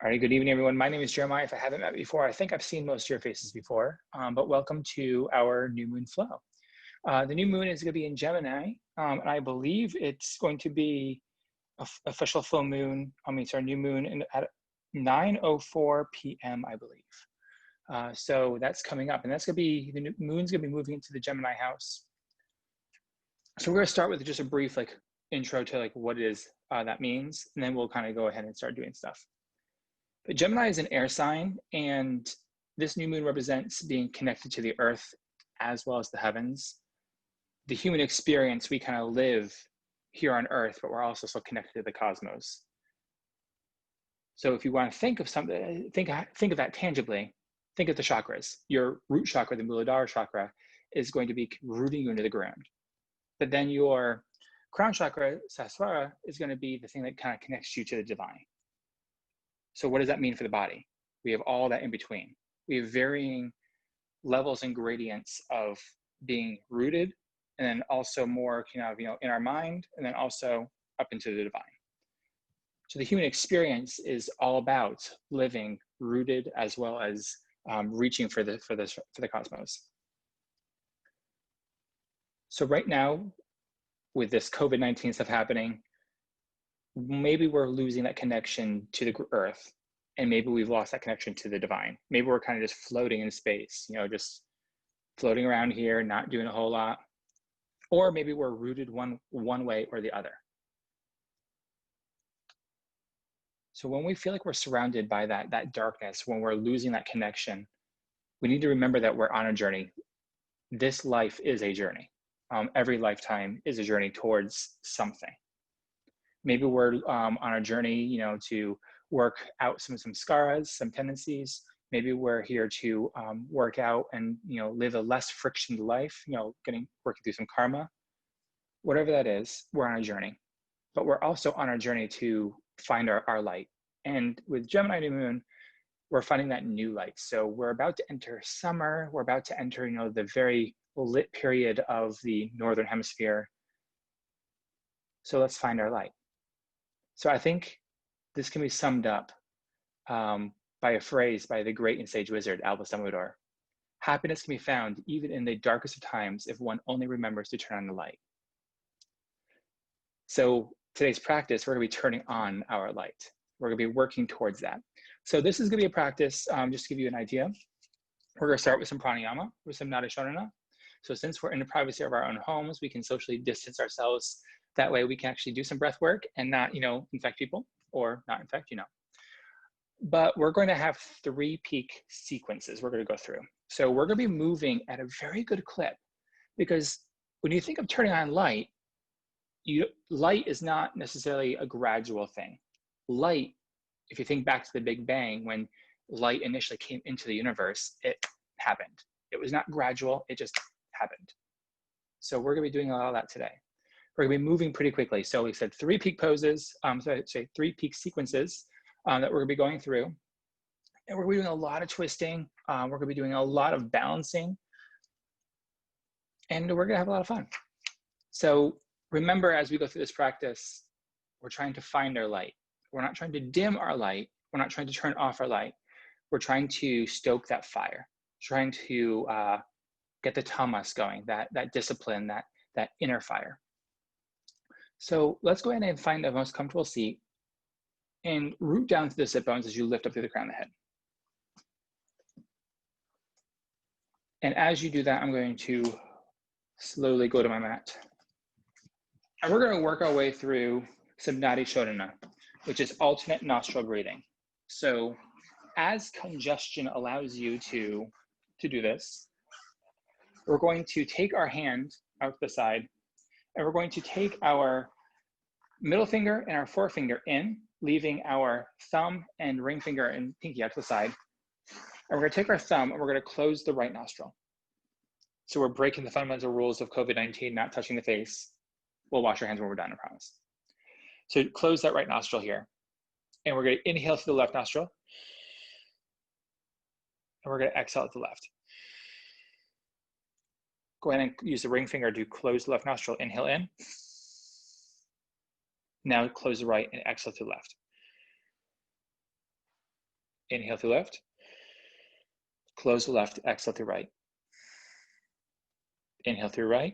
All right, good evening, everyone. My name is Jeremiah. If I haven't met before, I think I've seen most of your faces before, but welcome to our new moon flow. The new moon is going to be in Gemini, and I believe it's going to be official full moon. It's our new moon at 9:04 p.m., I believe. So that's coming up, and that's going to be, the new moon's going to be moving into the Gemini house. So we're going to start with just a brief intro to what it is that means, and then we'll kind of go ahead and start doing stuff. But Gemini is an air sign, and this new moon represents being connected to the earth as well as the heavens. The human experience, we kind of live here on earth, but we're also so connected to the cosmos. So if you want to think of something, think of that tangibly, think of the chakras. Your root chakra, the Muladhara chakra, is going to be rooting you into the ground. But then your crown chakra, Sahasrara, is going to be the thing that kind of connects you to the divine. So what does that mean for the body? We have all that in between. We have varying levels and gradients of being rooted, and then also more in our mind, and then also up into the divine. So the human experience is all about living rooted as well as reaching for the cosmos. So right now, with this COVID-19 stuff happening, maybe we're losing that connection to the earth, and maybe we've lost that connection to the divine. Maybe we're kind of just floating in space, just floating around here, not doing a whole lot. Or maybe we're rooted one way or the other. So when we feel like we're surrounded by that darkness, when we're losing that connection, we need to remember that we're on a journey. This life is a journey. Every lifetime is a journey towards something. Maybe we're on a journey, to work out some skaras, some tendencies. Maybe we're here to work out and, live a less frictioned life, working through some karma. Whatever that is, we're on a journey. But we're also on our journey to find our light. And with Gemini new moon, we're finding that new light. So we're about to enter summer. We're about to enter, the very lit period of the Northern Hemisphere. So let's find our light. So I think this can be summed up by a phrase by the great and sage wizard, Albus Dumbledore. Happiness can be found even in the darkest of times if one only remembers to turn on the light. So today's practice, we're going to be turning on our light. We're going to be working towards that. So this is going to be a practice, just to give you an idea. We're going to start with some pranayama, with some nadi shodhana. So since we're in the privacy of our own homes, we can socially distance ourselves. That way we can actually do some breath work and not, infect people, or not infect, But we're going to have 3 peak sequences we're going to go through. So we're going to be moving at a very good clip, because when you think of turning on light, light is not necessarily a gradual thing. Light, if you think back to the Big Bang, when light initially came into the universe, it happened. It was not gradual, it just happened. So we're going to be doing a lot of that today. We're going to be moving pretty quickly. So we said 3 peak poses, 3 peak sequences that we're going to be going through. And we're going to be doing a lot of twisting. We're going to be doing a lot of balancing. And we're going to have a lot of fun. So remember, as we go through this practice, we're trying to find our light. We're not trying to dim our light. We're not trying to turn off our light. We're trying to stoke that fire, trying to get the tamas going, that discipline, that inner fire. So let's go ahead and find the most comfortable seat and root down to the sit bones as you lift up through the crown of the head. And as you do that, I'm going to slowly go to my mat. And we're going to work our way through some nadi shodhana, which is alternate nostril breathing. So as congestion allows you to do this, we're going to take our hand out to the side, and we're going to take our middle finger and our forefinger in, leaving our thumb and ring finger and pinky out to the side. And we're going to take our thumb and we're going to close the right nostril. So we're breaking the fundamental rules of COVID-19, not touching the face. We'll wash our hands when we're done, I promise. So close that right nostril here. And we're going to inhale through the left nostril. And we're going to exhale to the left. Go ahead and use the ring finger to close the left nostril. Inhale in. Now close the right and exhale to the left. Inhale through left. Close the left, exhale through right. Inhale through right.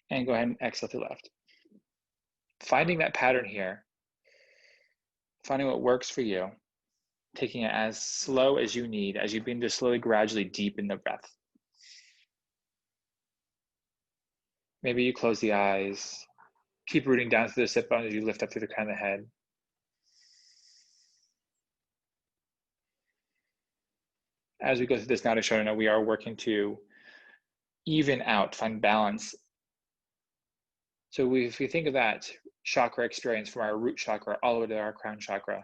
And go ahead and exhale through left. Finding that pattern here, finding what works for you, taking it as slow as you need, as you begin to slowly, gradually deepen the breath. Maybe you close the eyes, keep rooting down through the sit bones as you lift up through the crown of the head. As we go through this Nada Shodhana, we are working to even out, find balance. So if we think of that chakra experience from our root chakra all the way to our crown chakra,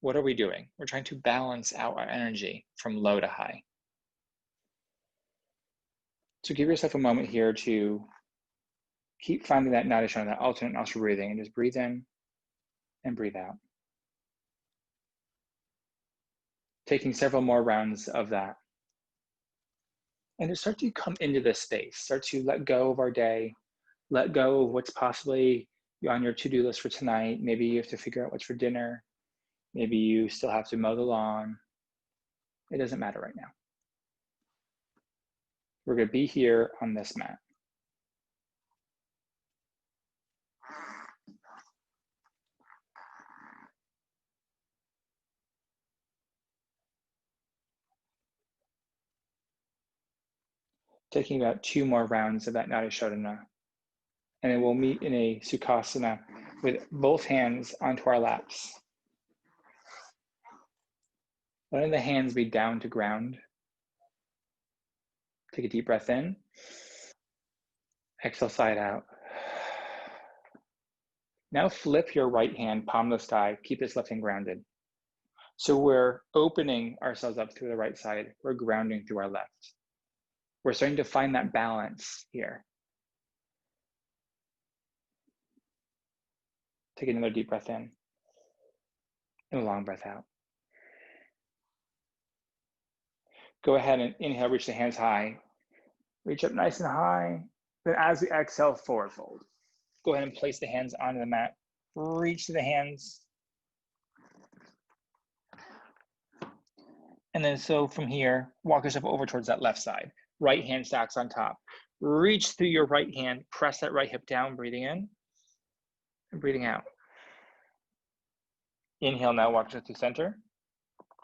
what are we doing? We're trying to balance out our energy from low to high. So give yourself a moment here to keep finding that Nada Shodhana, that alternate nostril breathing, and just breathe in and breathe out. Taking several more rounds of that. And just start to come into this space, start to let go of our day, let go of what's possibly on your to-do list for tonight. Maybe you have to figure out what's for dinner. Maybe you still have to mow the lawn. It doesn't matter right now. We're going to be here on this mat. Taking about 2 more rounds of that Nada Shodhana. And then we'll meet in a Sukhasana with both hands onto our laps. Letting the hands be down to ground. Take a deep breath in. Exhale, side out. Now flip your right hand, palm to the sky. Keep this left hand grounded. So we're opening ourselves up through the right side. We're grounding through our left. We're starting to find that balance here. Take another deep breath in and a long breath out. Go ahead and inhale, reach the hands high. Reach up nice and high. Then as we exhale, forward fold. Go ahead and place the hands onto the mat. Reach to the hands. And then so from here, walk yourself over towards that left side. Right hand stacks on top. Reach through your right hand, press that right hip down, breathing in and breathing out. Inhale now, walk yourself to center.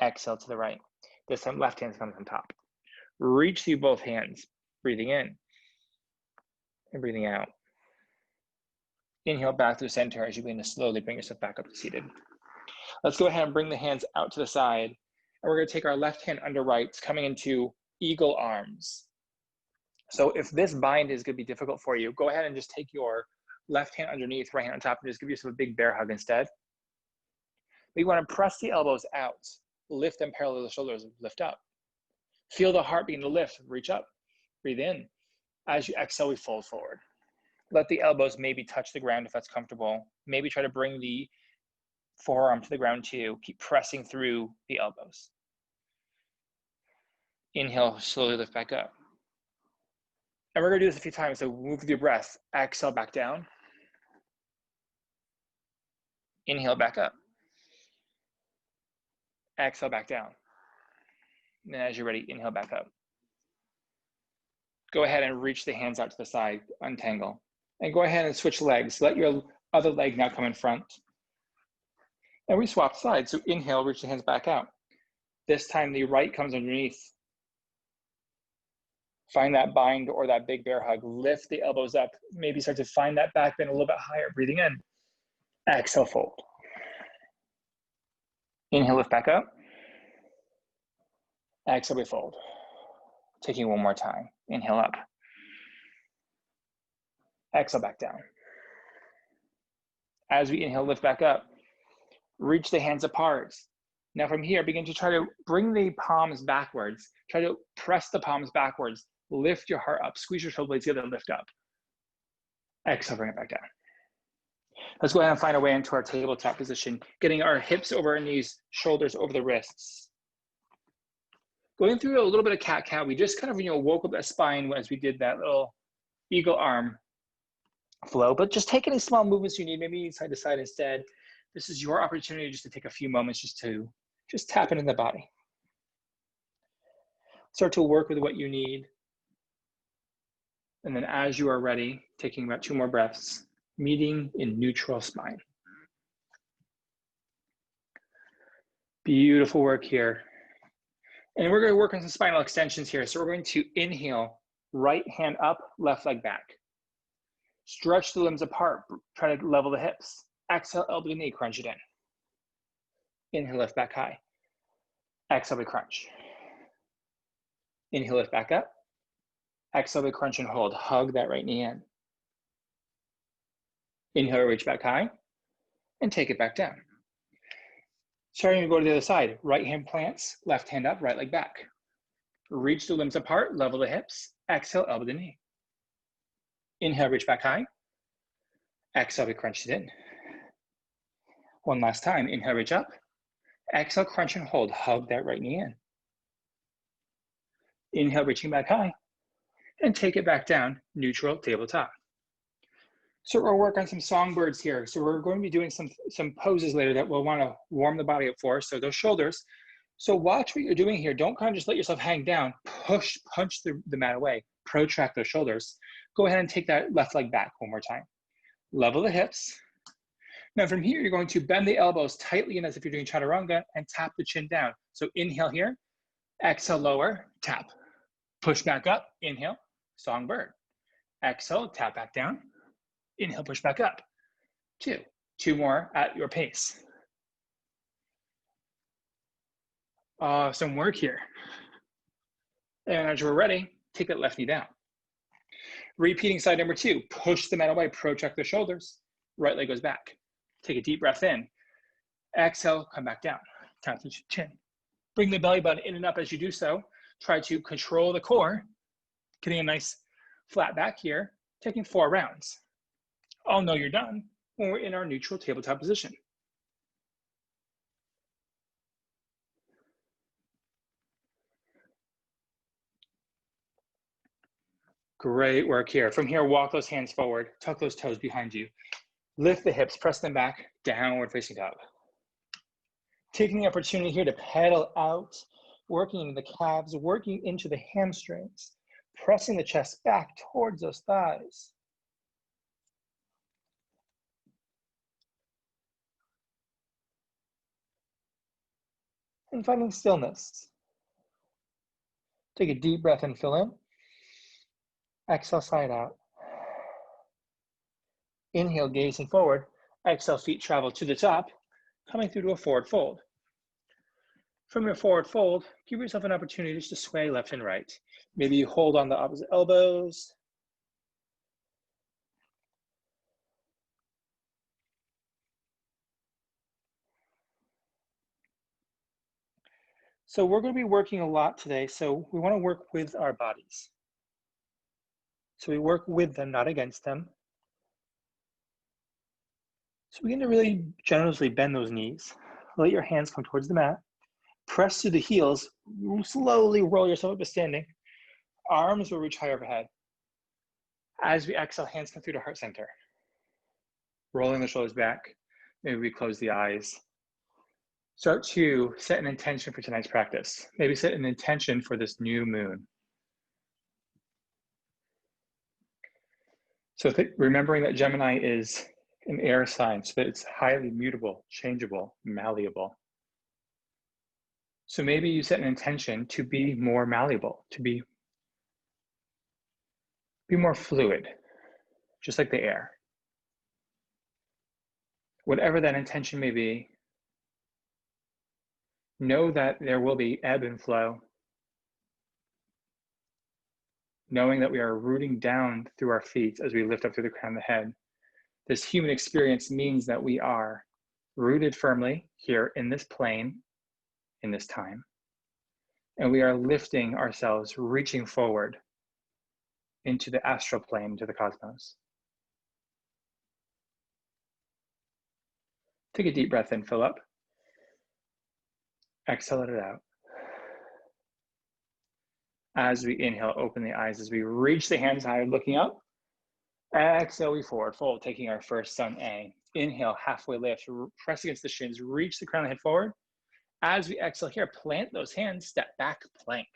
Exhale to the right. This time left hand comes on top. Reach through both hands, breathing in and breathing out. Inhale back through center as you begin to slowly bring yourself back up to seated. Let's go ahead and bring the hands out to the side. And we're going to take our left hand under right, coming into eagle arms. So if this bind is going to be difficult for you, go ahead and just take your left hand underneath, right hand on top, and just give yourself a big bear hug instead. We want to press the elbows out, lift them parallel to the shoulders, lift up. Feel the heart begin to lift, reach up, breathe in. As you exhale, we fold forward. Let the elbows maybe touch the ground if that's comfortable. Maybe try to bring the forearm to the ground too. Keep pressing through the elbows. Inhale, slowly lift back up. And we're going to do this a few times. So move with your breath. Exhale back down. Inhale back up. Exhale back down. And then as you're ready, inhale back up. Go ahead and reach the hands out to the side, untangle. And go ahead and switch legs. Let your other leg now come in front. And we swap sides. So inhale, reach the hands back out. This time the right comes underneath. Find that bind or that big bear hug. Lift the elbows up. Maybe start to find that back bend a little bit higher. Breathing in. Exhale, fold. Inhale, lift back up. Exhale, we fold. Taking one more time. Inhale up. Exhale back down. As we inhale, lift back up. Reach the hands apart. Now from here, begin to try to bring the palms backwards. Try to press the palms backwards. Lift your heart up. Squeeze your shoulder blades together, lift up. Exhale, bring it back down. Let's go ahead and find our way into our tabletop position, getting our hips over our knees, shoulders over the wrists. Going through a little bit of cat-cow, we just kind of woke up that spine as we did that little eagle arm flow, but just take any small movements you need, maybe side to side instead. This is your opportunity just to take a few moments just tap into the body. Start to work with what you need. And then as you are ready, taking about 2 more breaths, meeting in neutral spine. Beautiful work here. And we're going to work on some spinal extensions here. So we're going to inhale, right hand up, left leg back. Stretch the limbs apart, try to level the hips. Exhale, elbow to knee, crunch it in. Inhale, lift back high. Exhale, we crunch. Inhale, lift back up. Exhale, we crunch and hold. Hug that right knee in. Inhale, reach back high. And take it back down. Starting to go to the other side. Right hand plants, left hand up, right leg back. Reach the limbs apart, level the hips. Exhale, elbow to knee. Inhale, reach back high. Exhale, we crunch it in. One last time. Inhale, reach up. Exhale, crunch and hold. Hug that right knee in. Inhale, reaching back high. And take it back down, neutral, tabletop. So we'll work on some songbirds here. So we're going to be doing some poses later that we'll want to warm the body up for. So those shoulders. So watch what you're doing here. Don't kind of just let yourself hang down. Punch the mat away. Protract those shoulders. Go ahead and take that left leg back one more time. Level the hips. Now from here, you're going to bend the elbows tightly in as if you're doing chaturanga and tap the chin down. So inhale here. Exhale, lower, tap. Push back up, inhale, songbird. Exhale, tap back down. Inhale, push back up. 2. 2 more at your pace. Some work here. And as we're ready, take that left knee down. Repeating side number 2, push the mat away, protract the shoulders. Right leg goes back. Take a deep breath in. Exhale, come back down. Tap the chin. Bring the belly button in and up as you do so. Try to control the core, getting a nice flat back here, taking 4 rounds. I'll know you're done when we're in our neutral tabletop position. Great work here. From here, walk those hands forward, tuck those toes behind you. Lift the hips, press them back, downward facing dog. Taking the opportunity here to pedal out, working into the calves, working into the hamstrings, pressing the chest back towards those thighs. And finding stillness. Take a deep breath in, fill in. Exhale, side out. Inhale, gazing forward. Exhale, feet travel to the top, coming through to a forward fold. From your forward fold, give yourself an opportunity just to sway left and right. Maybe you hold on the opposite elbows. So we're going to be working a lot today. So we want to work with our bodies. So we work with them, not against them. So we're going to really generously bend those knees. Let your hands come towards the mat. Press through the heels. Slowly roll yourself up to standing. Arms will reach high overhead. As we exhale, hands come through to heart center. Rolling the shoulders back. Maybe we close the eyes. Start to set an intention for tonight's practice. Maybe set an intention for this new moon. So remembering that Gemini is an air sign, so that it's highly mutable, changeable, malleable. So maybe you set an intention to be more malleable, to be more fluid, just like the air. Whatever that intention may be, know that there will be ebb and flow, knowing that we are rooting down through our feet as we lift up through the crown of the head. This human experience means that we are rooted firmly here in this plane, in this time, and we are lifting ourselves, reaching forward into the astral plane, into the cosmos. Take a deep breath in, fill up. Exhale it out. As we inhale, open the eyes. As we reach the hands higher, looking up. Exhale, we forward fold, taking our first sun A. Inhale, halfway lift, press against the shins, reach the crown of the head forward. As we exhale here, plant those hands, step back, plank.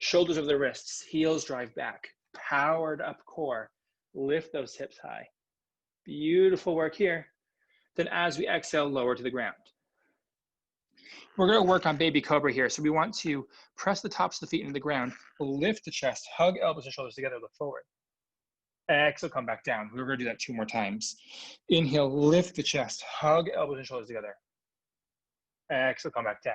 Shoulders over the wrists, heels drive back, powered up core, lift those hips high. Beautiful work here. Then as we exhale, lower to the ground. We're going to work on baby cobra here. So we want to press the tops of the feet into the ground, lift the chest, hug elbows and shoulders together, look forward. Exhale, come back down. We're going to do that 2 more times. Inhale, lift the chest, hug elbows and shoulders together. Exhale, come back down.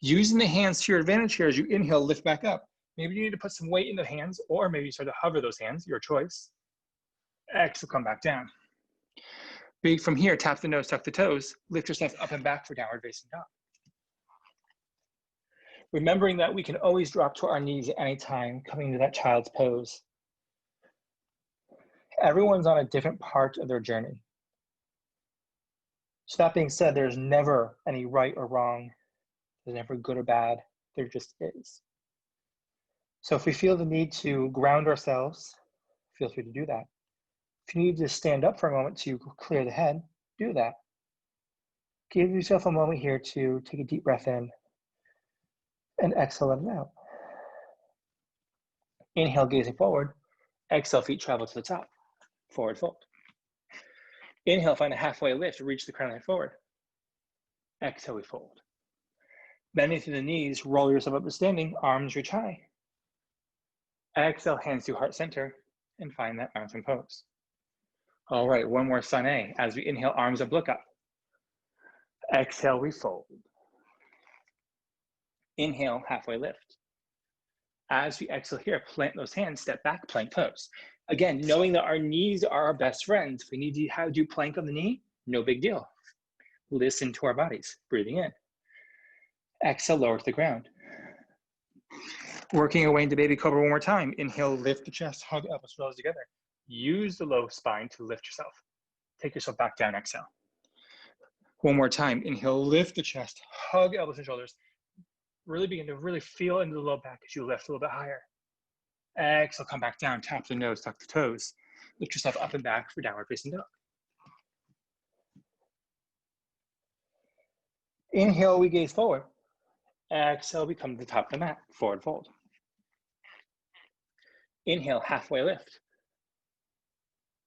Using the hands to your advantage here as you inhale, lift back up. Maybe you need to put some weight in the hands, or maybe you start to hover those hands, your choice. Exhale, come back down. Big from here, tap the nose, tuck the toes, lift yourself up and back for downward facing dog. Remembering that we can always drop to our knees at any time, coming to that child's pose. Everyone's on a different part of their journey. So that being said, there's never any right or wrong. There's never good or bad. There just is. So if we feel the need to ground ourselves, feel free to do that. If you need to stand up for a moment to clear the head, do that. Give yourself a moment here to take a deep breath in and exhale, let it out. Inhale, gazing forward. Exhale, feet travel to the top. Forward fold. Inhale, find a halfway lift, reach the crown of the head forward. Exhale, we fold. Bending through the knees, roll yourself up to standing, arms reach high. Exhale, hands to heart center, and find that mountain pose. All right, one more sun A. As we inhale, arms up, look up. Exhale, we fold. Inhale, halfway lift. As we exhale here, plant those hands, step back, plank pose. Again, knowing that our knees are our best friends. If we need to do plank on the knee, no big deal. Listen to our bodies, breathing in. Exhale, lower to the ground. Working our way into baby cobra one more time. Inhale, lift the chest, hug elbows, shoulders together. Use the low spine to lift yourself. Take yourself back down, exhale. One more time. Inhale, lift the chest, hug elbows and shoulders. Really begin to feel into the low back as you lift a little bit higher. Exhale, come back down, tap the nose, tuck the toes. Lift yourself up and back for downward facing dog. Inhale, we gaze forward. Exhale, we come to the top of the mat, forward fold. Inhale, halfway lift.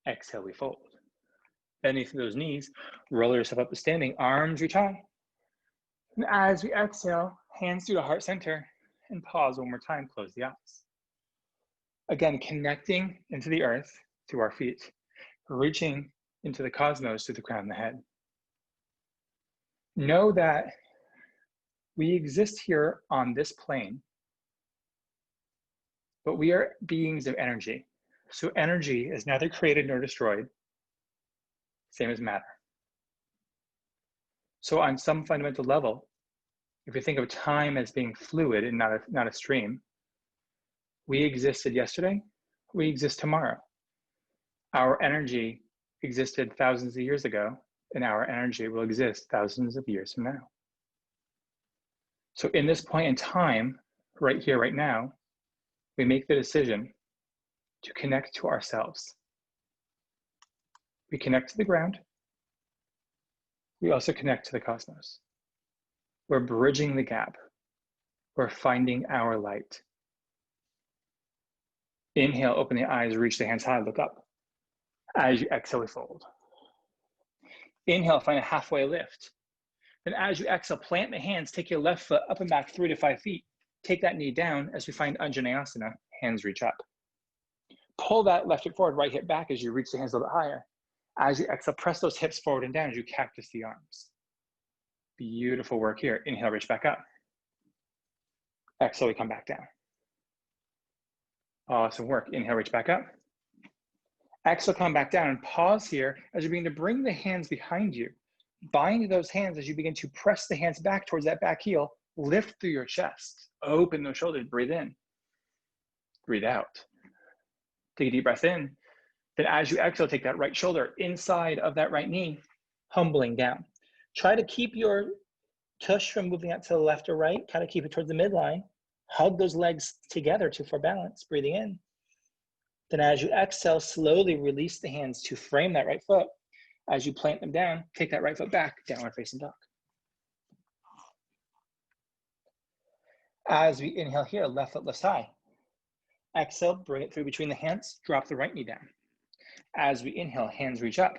Exhale, we fold. Bending through those knees, roll yourself up to standing, arms reach high. And as we exhale, hands through the heart center, and pause one more time, close the eyes. Again, connecting into the earth through our feet, reaching into the cosmos through the crown of the head. Know that we exist here on this plane, but we are beings of energy. So energy is neither created nor destroyed, same as matter. So on some fundamental level, if we think of time as being fluid and not a stream, we existed yesterday, we exist tomorrow. Our energy existed thousands of years ago, and our energy will exist thousands of years from now. So in this point in time, right here, right now, we make the decision to connect to ourselves. We connect to the ground. We also connect to the cosmos. We're bridging the gap. We're finding our light. Inhale, open the eyes, reach the hands high, look up. As you exhale, we fold. Inhale, find a halfway lift. Then as you exhale, plant the hands, take your left foot up and back 3 to 5 feet. Take that knee down as we find Anjaneyasana, hands reach up. Pull that left hip forward, right hip back as you reach the hands a little bit higher. As you exhale, press those hips forward and down as you cactus the arms. Beautiful work here. Inhale, reach back up. Exhale, we come back down. Awesome work. Inhale, reach back up. Exhale, come back down and pause here as you begin to bring the hands behind you. Bind those hands as you begin to press the hands back towards that back heel. Lift through your chest. Open those shoulders. Breathe in. Breathe out. Take a deep breath in. Then as you exhale, take that right shoulder inside of that right knee, humbling down. Try to keep your tush from moving out to the left or right. Kind of keep it towards the midline. Hug those legs together for balance. Breathing in. Then as you exhale, slowly release the hands to frame that right foot. As you plant them down, take that right foot back, downward facing dog. As we inhale here, left foot lifts high. Exhale, bring it through between the hands, drop the right knee down. As we inhale, hands reach up,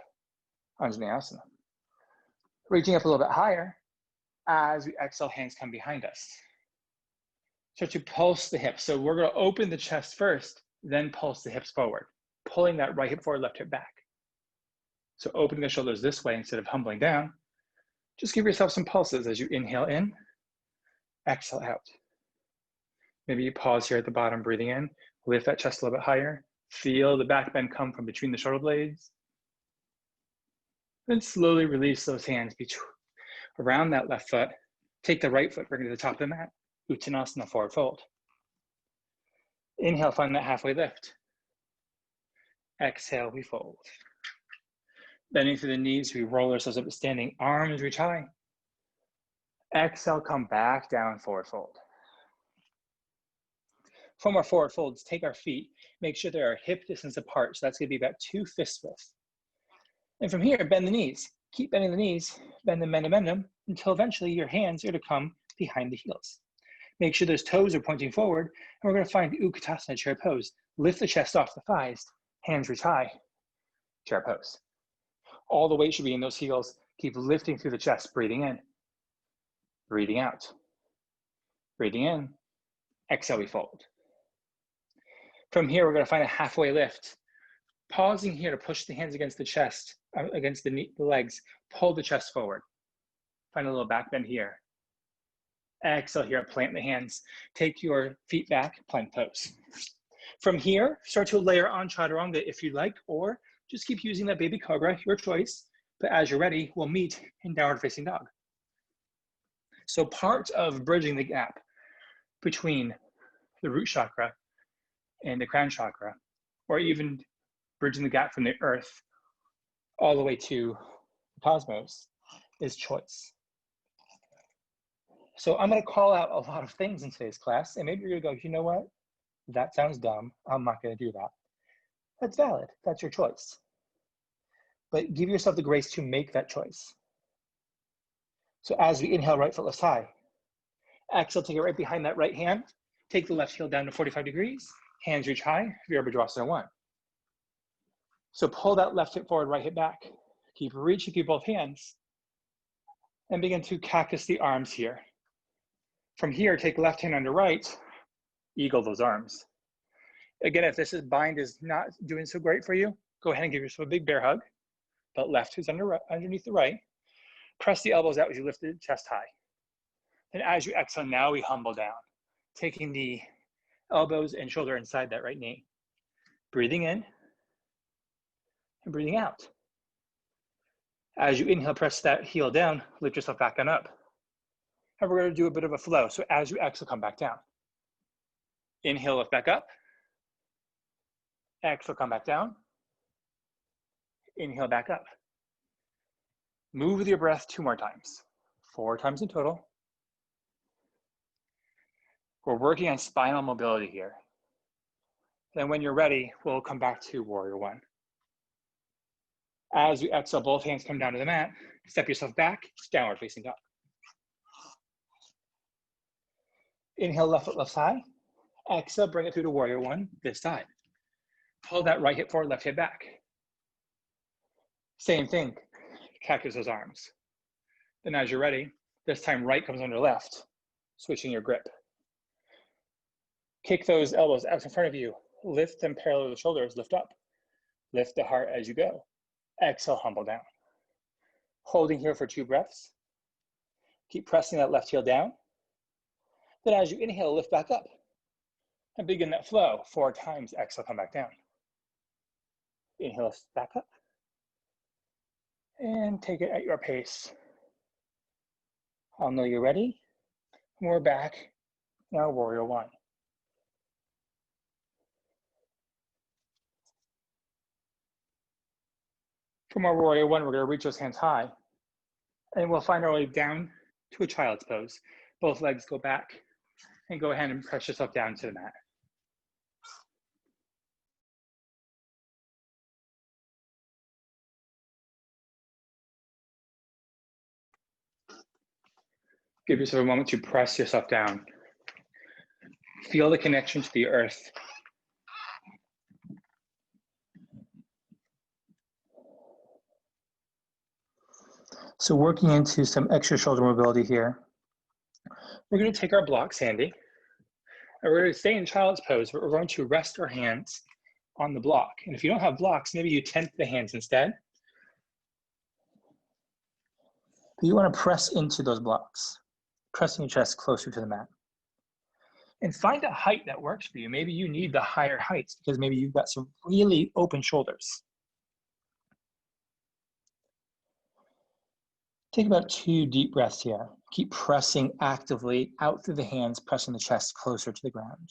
Anjaneyasana. Reaching up a little bit higher. As we exhale, hands come behind us. Start to pulse the hips. So we're going to open the chest first, then pulse the hips forward, pulling that right hip forward, left hip back. So opening the shoulders this way instead of humbling down. Just give yourself some pulses as you inhale in, exhale out. Maybe you pause here at the bottom, breathing in, lift that chest a little bit higher. Feel the back bend come from between the shoulder blades. Then slowly release those hands around that left foot. Take the right foot, bring it to the top of the mat. Uttanasana, forward fold. Inhale, find that halfway lift. Exhale, we fold. Bending through the knees, we roll ourselves up to standing. Arms reach high. Exhale, come back down, forward fold. From our forward folds, take our feet, make sure they're hip distance apart. So that's going to be about 2 fist width. And from here, bend the knees. Keep bending the knees, bend them until eventually your hands are to come behind the heels. Make sure those toes are pointing forward, and we're going to find Utkatasana, chair pose. Lift the chest off the thighs, hands reach high, chair pose. All the weight should be in those heels. Keep lifting through the chest, breathing in, breathing out, breathing in, exhale, we fold. From here, we're going to find a halfway lift. Pausing here to push the hands against the chest, against the legs, pull the chest forward. Find a little back bend here. Exhale here, plant the hands. Take your feet back, plank pose. From here, start to layer on chaturanga if you'd like, or just keep using that baby cobra, your choice. But as you're ready, we'll meet in downward facing dog. So part of bridging the gap between the root chakra and the crown chakra, or even bridging the gap from the earth all the way to the cosmos, is choice. So I'm going to call out a lot of things in today's class, and maybe you're going to go, you know what? That sounds dumb. I'm not going to do that. That's valid. That's your choice. But give yourself the grace to make that choice. So as we inhale, right foot lifts high. Exhale, take it right behind that right hand. Take the left heel down to 45 degrees. Hands reach high, Virabhadrasana 1. So pull that left hip forward, right hip back. Keep reaching through both hands. And begin to cactus the arms here. From here, take left hand under right, eagle those arms. Again, if this bind is not doing so great for you, go ahead and give yourself a big bear hug. But left is underneath the right. Press the elbows out as you lift the chest high. And as you exhale, now we humble down, taking the elbows and shoulder inside that right knee. Breathing in and breathing out. As you inhale, press that heel down, lift yourself back on up. And we're going to do a bit of a flow. So as you exhale, come back down. Inhale, lift back up. Exhale, come back down. Inhale, back up. Move with your breath 2 more times. 4 times in total. We're working on spinal mobility here. Then when you're ready, we'll come back to warrior 1. As you exhale, both hands come down to the mat. Step yourself back, downward facing dog. Inhale, left foot left high. Exhale, bring it through to warrior 1, this side. Pull that right hip forward, left hip back. Same thing, cactus those arms. Then as you're ready, this time right comes under left, switching your grip. Kick those elbows out in front of you. Lift them parallel to the shoulders, lift up. Lift the heart as you go. Exhale, humble down. Holding here for 2 breaths. Keep pressing that left heel down. Then as you inhale, lift back up. And begin that flow 4 times. Exhale, come back down. Inhale, lift back up. And take it at your pace. I'll know you're ready. And we're back in our warrior 1. From our warrior 1, we're going to reach those hands high. And we'll find our way down to a child's pose. Both legs go back. And go ahead and press yourself down to the mat. Give yourself a moment to press yourself down. Feel the connection to the earth. So working into some extra shoulder mobility here. We're going to take our blocks handy, and we're going to stay in child's pose, but we're going to rest our hands on the block. And if you don't have blocks, maybe you tent the hands instead. But you want to press into those blocks, pressing your chest closer to the mat. And find a height that works for you. Maybe you need the higher heights because maybe you've got some really open shoulders. Take about 2 deep breaths here. Keep pressing actively out through the hands, pressing the chest closer to the ground.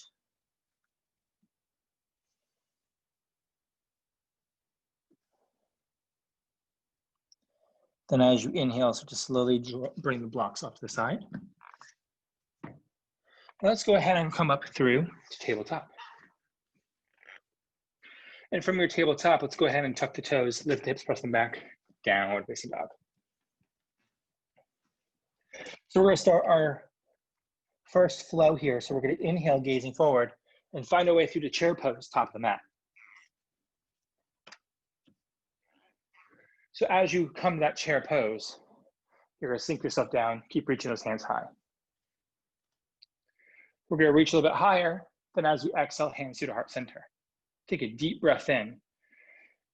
Then as you inhale, so just slowly bring the blocks up to the side. Now let's go ahead and come up through to tabletop. And from your tabletop, let's go ahead and tuck the toes, lift the hips, press them back, downward facing dog. So we're going to start our first flow here. So we're going to inhale, gazing forward, and find our way through the chair pose, top of the mat. So as you come to that chair pose, you're going to sink yourself down, keep reaching those hands high. We're going to reach a little bit higher. Then as you exhale, hands to the heart center. Take a deep breath in.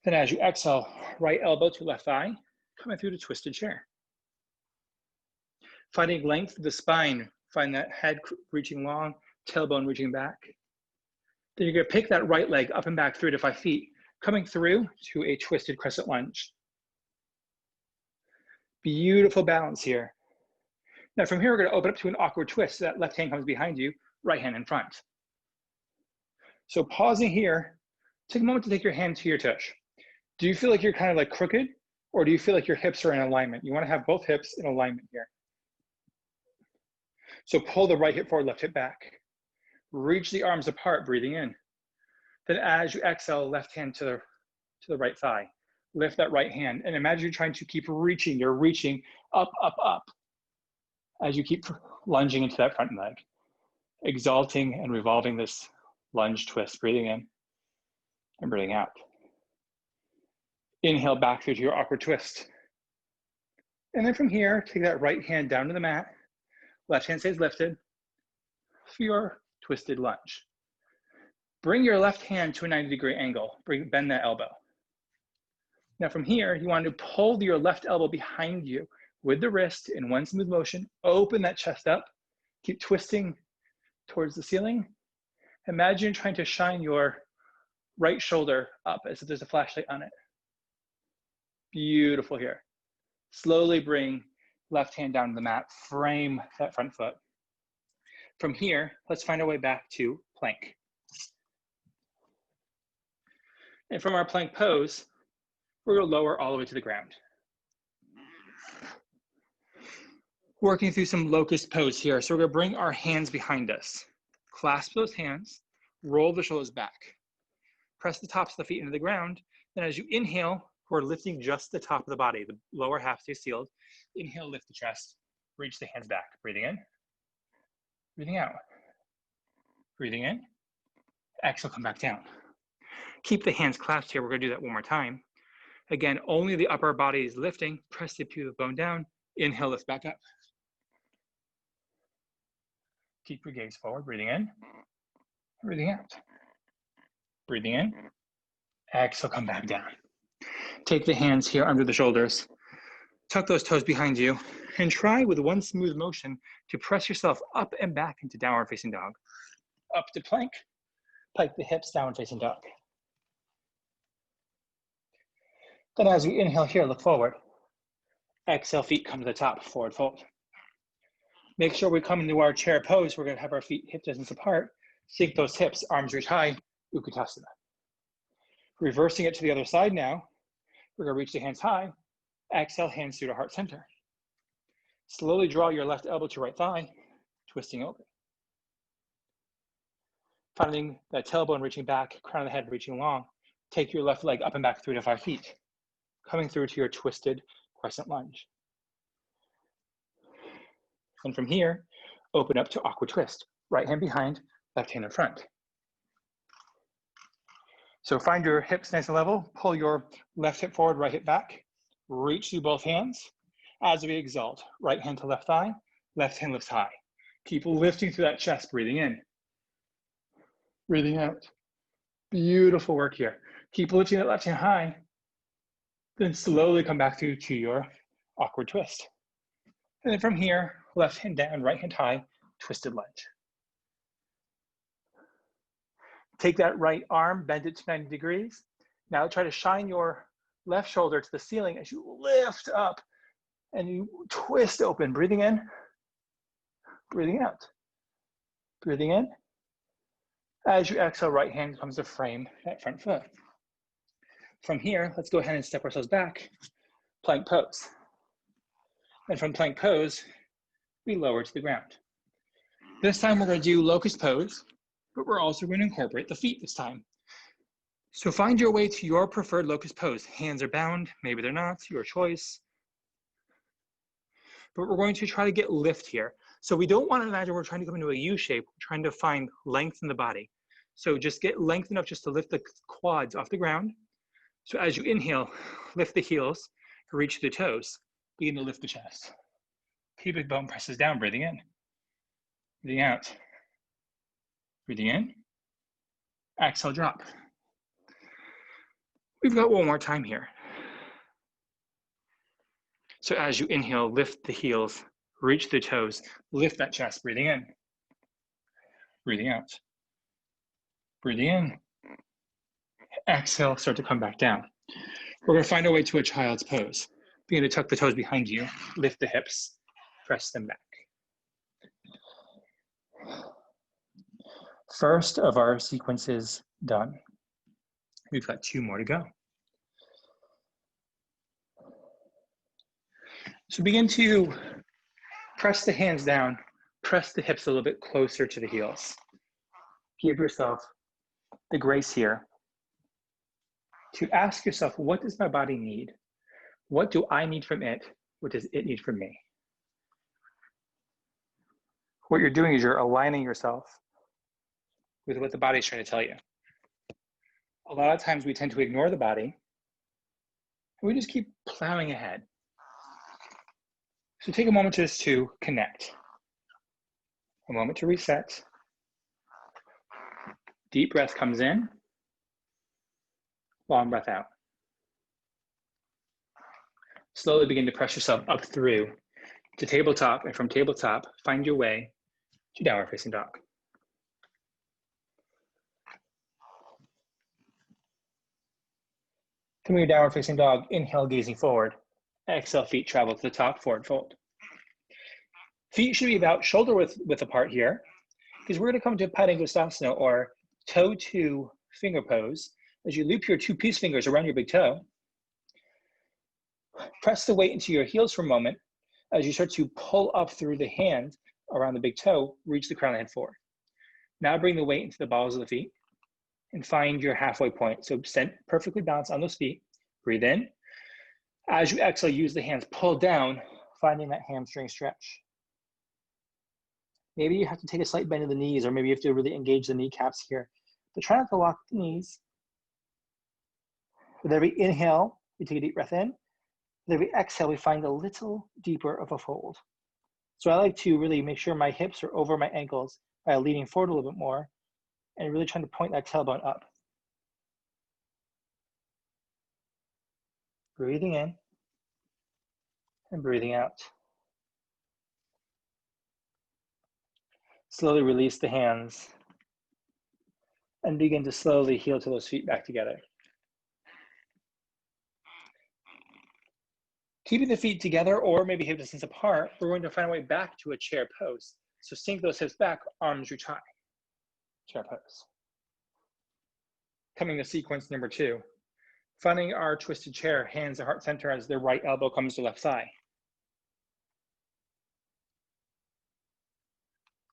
Then as you exhale, right elbow to left thigh, coming through to twisted chair. Finding length of the spine, find that head reaching long, tailbone reaching back. Then you're going to pick that right leg up and back 3 to 5 feet, coming through to a twisted crescent lunge. Beautiful balance here. Now from here, we're going to open up to an awkward twist. So that left hand comes behind you, right hand in front. So pausing here, take a moment to take your hand to your tush. Do you feel like you're kind of like crooked, or do you feel like your hips are in alignment? You want to have both hips in alignment here. So pull the right hip forward, left hip back. Reach the arms apart, breathing in. Then as you exhale, left hand to the right thigh. Lift that right hand, and imagine you're trying to keep reaching. You're reaching up, up, up, as you keep lunging into that front leg. Exalting and revolving this lunge twist, breathing in and breathing out. Inhale back through to your awkward twist. And then from here, take that right hand down to the mat. Left hand stays lifted for your twisted lunge. Bring your left hand to a 90-degree angle. Bend that elbow. Now from here, you want to pull your left elbow behind you with the wrist in one smooth motion. Open that chest up. Keep twisting towards the ceiling. Imagine trying to shine your right shoulder up as if there's a flashlight on it. Beautiful here. Slowly bring left hand down to the mat. Frame that front foot. From here, let's find our way back to plank. And from our plank pose, we're going to lower all the way to the ground. Working through some locust pose here. So we're going to bring our hands behind us. Clasp those hands, roll the shoulders back. Press the tops of the feet into the ground. Then as you inhale, we're lifting just the top of the body. The lower half stays sealed. Inhale, lift the chest, reach the hands back. Breathing in, breathing out. Breathing in, exhale, come back down. Keep the hands clasped here. We're going to do that one more time. Again, only the upper body is lifting. Press the pubic bone down. Inhale, lift back up. Keep your gaze forward, breathing in, breathing out. Breathing in, exhale, come back down. Take the hands here under the shoulders. Tuck those toes behind you and try with one smooth motion to press yourself up and back into downward facing dog. Up to plank, pike the hips, downward facing dog. Then as you inhale here, look forward. Exhale, feet come to the top, forward fold. Make sure we come into our chair pose. We're going to have our feet hip distance apart. Sink those hips, arms reach high, Utkatasana. Reversing it to the other side now. We're going to reach the hands high. Exhale, hands through to heart center. Slowly draw your left elbow to right thigh, twisting over. Finding that tailbone reaching back, crown of the head reaching long. Take your left leg up and back 3 to 5 feet. Coming through to your twisted crescent lunge. And from here, open up to awkward twist. Right hand behind, left hand in front. So find your hips nice and level, pull your left hip forward, right hip back, reach through both hands. As we exalt, right hand to left thigh, left hand lifts high. Keep lifting through that chest, breathing in, breathing out. Beautiful work here. Keep lifting that left hand high, then slowly come back through to your awkward twist. And then from here, left hand down, right hand high, twisted lunge. Take that right arm, bend it to 90 degrees. Now try to shine your left shoulder to the ceiling as you lift up and you twist open, breathing in, breathing out, breathing in. As you exhale, right hand comes to frame that front foot. From here, let's go ahead and step ourselves back, plank pose. And from plank pose, we lower to the ground. This time we're going to do locust pose, but we're also going to incorporate the feet this time. So find your way to your preferred locust pose. Hands are bound, maybe they're not, your choice. But we're going to try to get lift here. So we don't want to imagine we're trying to come into a U shape, we're trying to find length in the body. So just get length enough just to lift the quads off the ground. So as you inhale, lift the heels, reach the toes, begin to lift the chest. Pubic bone presses down, breathing in, breathing out, breathing in, exhale, drop. We've got one more time here. So as you inhale, lift the heels, reach the toes, lift that chest, breathing in, breathing out, breathing in, exhale, start to come back down. We're going to find our way to a child's pose. Begin to tuck the toes behind you, lift the hips, press them back. First of our sequences done. We've got 2 more to go. So begin to press the hands down, press the hips a little bit closer to the heels. Give yourself the grace here to ask yourself, what does my body need? What do I need from it? What does it need from me? What you're doing is you're aligning yourself with what the body's trying to tell you. A lot of times we tend to ignore the body and we just keep plowing ahead. So take a moment just to connect, a moment to reset. Deep breath comes in, long breath out. Slowly begin to press yourself up through to tabletop, and from tabletop, find your way to downward facing dog. Coming to downward facing dog, inhale, gazing forward. Exhale, feet travel to the top, forward fold. Feet should be about shoulder width apart here, because we're going to come to Padangusthasana, or toe to finger pose. As you loop your 2 peace fingers around your big toe, press the weight into your heels for a moment. As you start to pull up through the hand around the big toe, reach the crown of the head forward. Now bring the weight into the balls of the feet and find your halfway point. So stand perfectly balanced on those feet. Breathe in. As you exhale, use the hands, pull down, finding that hamstring stretch. Maybe you have to take a slight bend of the knees, or maybe you have to really engage the kneecaps here. But try not to lock the knees. With every inhale, we take a deep breath in. With every exhale, we find a little deeper of a fold. So I like to really make sure my hips are over my ankles by leaning forward a little bit more and really trying to point that tailbone up. Breathing in and breathing out. Slowly release the hands and begin to slowly heel to those feet back together. Keeping the feet together, or maybe hip distance apart, we're going to find our way back to a chair pose. So sink those hips back, arms reach high. Chair pose. Coming to sequence number 2. Finding our twisted chair, hands to heart center as the right elbow comes to left thigh.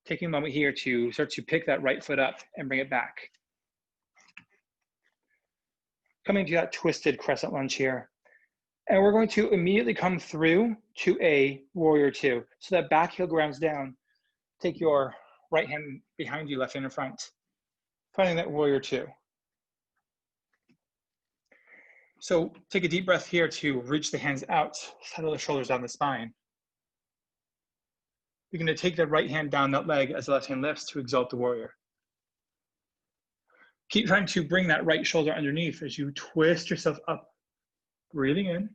Taking a moment here to start to pick that right foot up and bring it back. Coming to that twisted crescent lunge here. And we're going to immediately come through to a warrior two. So that back heel grounds down. Take your right hand behind you, left hand in front. Finding that warrior two. So take a deep breath here to reach the hands out, settle the shoulders down the spine. You're going to take the right hand down that leg as the left hand lifts to exalt the warrior. Keep trying to bring that right shoulder underneath as you twist yourself up. Breathing in,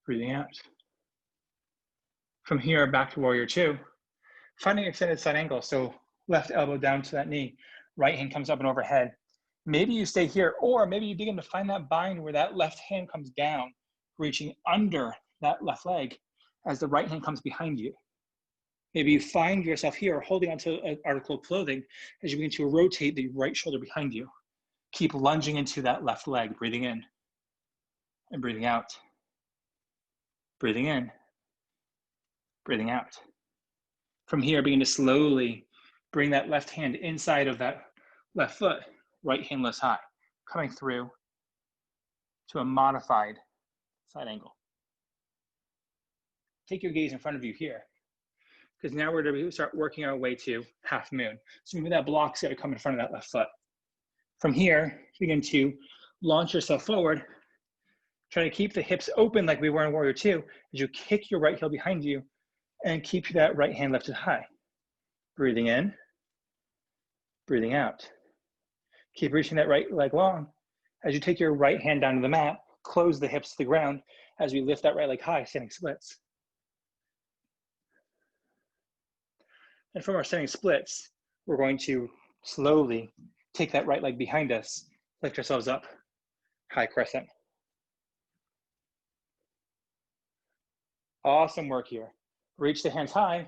breathing out. From here, back to warrior two. Finding extended side angle, so left elbow down to that knee, right hand comes up and overhead. Maybe you stay here, or maybe you begin to find that bind where that left hand comes down, reaching under that left leg as the right hand comes behind you. Maybe you find yourself here holding onto an article of clothing as you begin to rotate the right shoulder behind you. Keep lunging into that left leg, breathing in and breathing out. Breathing in, breathing out. From here, begin to slowly bring that left hand inside of that left foot, right hand lifts high, coming through to a modified side angle. Take your gaze in front of you here, because now we're going to start working our way to half moon. So maybe that block's got to come in front of that left foot. From here, begin to launch yourself forward. Try to keep the hips open like we were in warrior two as you kick your right heel behind you and keep that right hand lifted high. Breathing in, breathing out. Keep reaching that right leg long. As you take your right hand down to the mat, close the hips to the ground as we lift that right leg high, standing splits. And from our standing splits, we're going to slowly take that right leg behind us, lift ourselves up, high crescent. Awesome work here. Reach the hands high,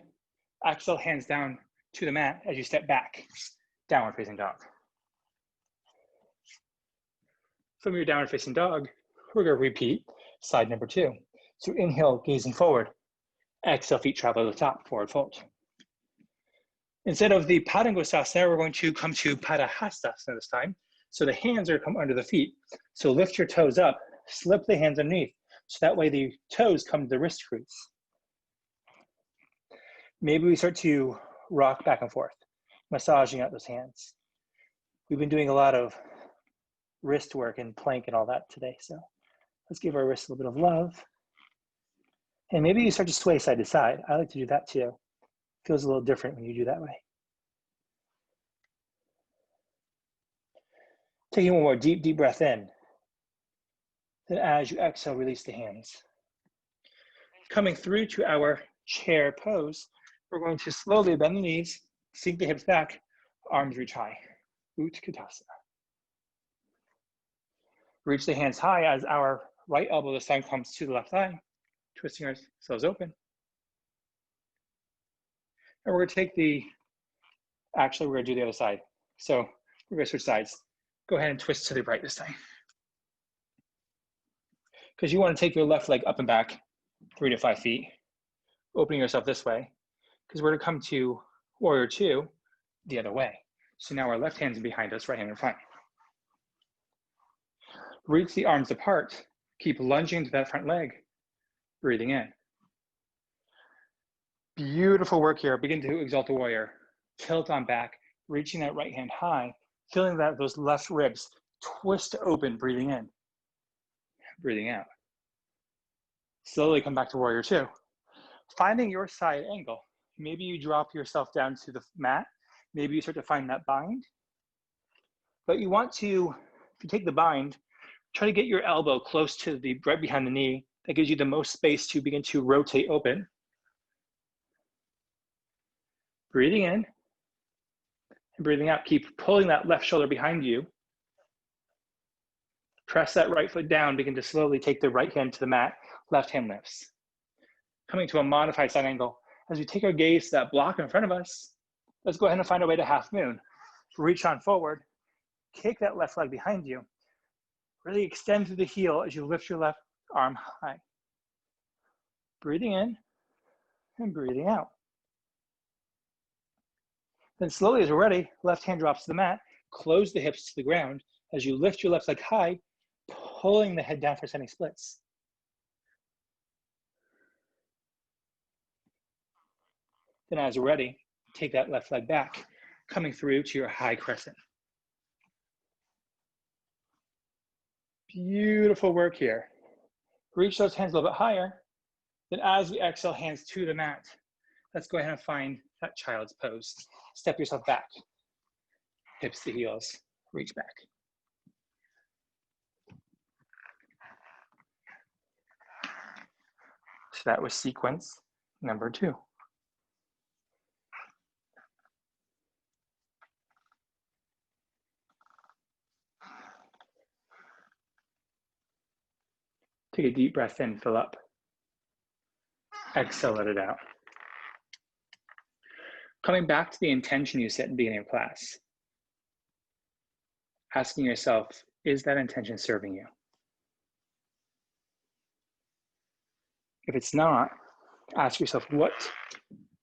exhale, hands down to the mat as you step back, downward facing dog. From your downward facing dog, we're going to repeat side number two. So inhale, gazing forward. Exhale, feet travel to the top, forward fold. Instead of the Padangusasana, we're going to come to Padahastasana this time. So the hands are come under the feet. So lift your toes up, slip the hands underneath. So that way the toes come to the wrist crease. Maybe we start to rock back and forth, massaging out those hands. We've been doing a lot of wrist work and plank and all that today. So let's give our wrists a little bit of love. And maybe you start to sway side to side. I like to do that too. Feels a little different when you do that way. Taking one more deep breath in. Then as you exhale, release the hands. Coming through to our chair pose, we're going to slowly bend the knees, sink the hips back, arms reach high. Utkatasana. Reach the hands high as our right elbow this time comes to the left thigh, twisting ourselves open. And we're going to take we're going to do the other side. So we're going to switch sides. Go ahead and twist to the right this time. Because you want to take your left leg up and back 3 to 5 feet, opening yourself this way, because we're going to come to warrior two the other way. So now our left hand's behind us, right hand in front. Reach the arms apart. Keep lunging into that front leg. Breathing in. Beautiful work here. Begin to exalt the warrior. Tilt on back, reaching that right hand high, feeling that those left ribs twist open, breathing in, breathing out. Slowly come back to warrior two. Finding your side angle. Maybe you drop yourself down to the mat. Maybe you start to find that bind. But you want to, if you take the bind, try to get your elbow close to the right behind the knee. That gives you the most space to begin to rotate open. Breathing in and breathing out. Keep pulling that left shoulder behind you. Press that right foot down. Begin to slowly take the right hand to the mat. Left hand lifts. Coming to a modified side angle. As we take our gaze to that block in front of us, let's go ahead and find our way to half moon. Reach on forward. Kick that left leg behind you. Really extend through the heel as you lift your left arm high. Breathing in and breathing out. Then slowly as we're ready, left hand drops to the mat, close the hips to the ground as you lift your left leg high, pulling the head down for standing splits. Then as you're ready, take that left leg back, coming through to your high crescent. Beautiful work here. Reach those hands a little bit higher. Then as we exhale, hands to the mat, let's go ahead and find that child's pose. Step yourself back, hips to heels, reach back. So that was sequence number 2. Take a deep breath in, fill up. Exhale, let it out. Coming back to the intention you set in the beginning of class. Asking yourself, is that intention serving you? If it's not, ask yourself what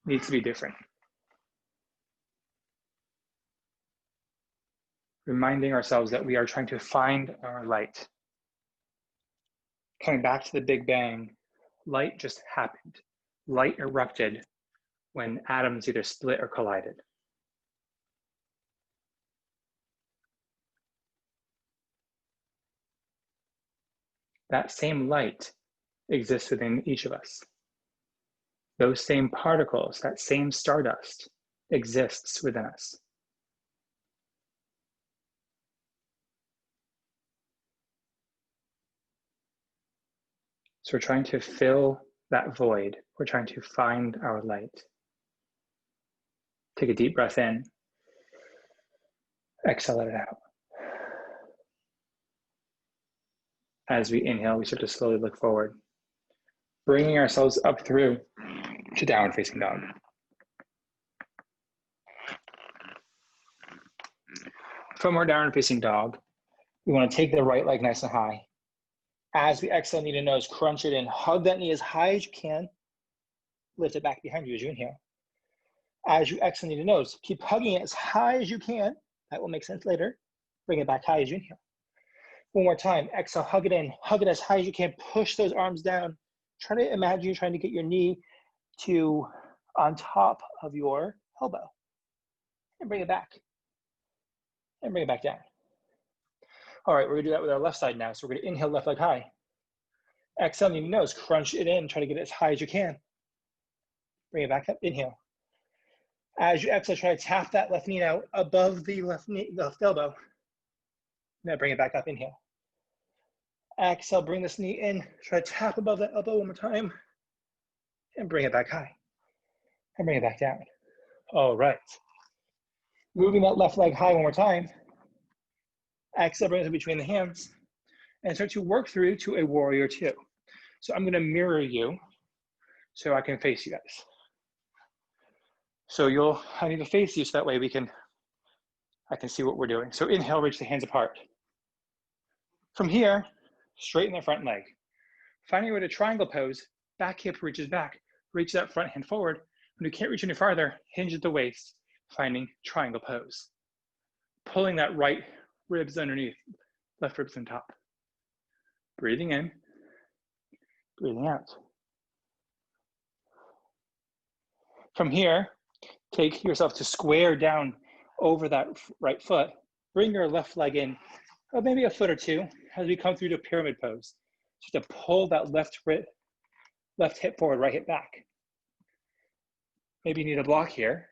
needs to be different. Reminding ourselves that we are trying to find our light. Coming back to the Big Bang, light just happened. Light erupted when atoms either split or collided. That same light exists within each of us. Those same particles, that same stardust exists within us. So we're trying to fill that void. We're trying to find our light. Take a deep breath in. Exhale, let it out. As we inhale, we start to slowly look forward, bringing ourselves up through to downward facing dog. From our downward facing dog, we want to take the right leg nice and high. As we exhale, knee to nose, crunch it in. Hug that knee as high as you can. Lift it back behind you as you inhale. As you exhale, knee to nose, keep hugging it as high as you can. That will make sense later. Bring it back high as you inhale. One more time, exhale, hug it in. Hug it as high as you can. Push those arms down. Try to imagine you're trying to get your knee to on top of your elbow. And bring it back. And bring it back down. All right, we're gonna do that with our left side now. So we're gonna inhale, left leg high. Exhale, knee to nose, crunch it in. Try to get it as high as you can. Bring it back up, inhale. As you exhale, try to tap that left knee out above the left elbow. Now bring it back up, inhale. Exhale, bring this knee in. Try to tap above that elbow one more time. And bring it back high. And bring it back down. All right. Moving that left leg high one more time. Exhale, bring it in between the hands. And start to work through to a warrior 2. So I'm gonna mirror you so I can face you guys. So I need to face you so that way I can see what we're doing. So inhale, reach the hands apart. From here, straighten the front leg. Finding a way to triangle pose, back hip reaches back. Reach that front hand forward. When you can't reach any farther, hinge at the waist, finding triangle pose. Pulling that right ribs underneath, left ribs on top. Breathing in, breathing out. From here, take yourself to square down over that right foot. Bring your left leg in, maybe a foot or two, as we come through to pyramid pose. Just to pull that left hip forward, right hip back. Maybe you need a block here.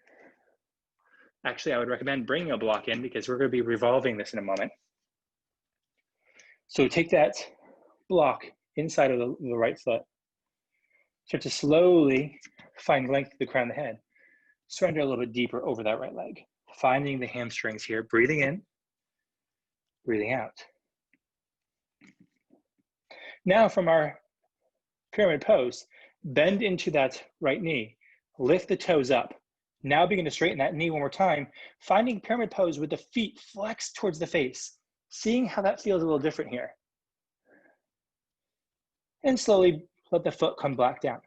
Actually, I would recommend bringing a block in because we're going to be revolving this in a moment. So take that block inside of the right foot. Start to slowly find length to the crown of the head. Surrender a little bit deeper over that right leg. Finding the hamstrings here, breathing in, breathing out. Now from our pyramid pose, bend into that right knee, lift the toes up. Now begin to straighten that knee one more time, finding pyramid pose with the feet flexed towards the face, seeing how that feels a little different here. And slowly let the foot come back down.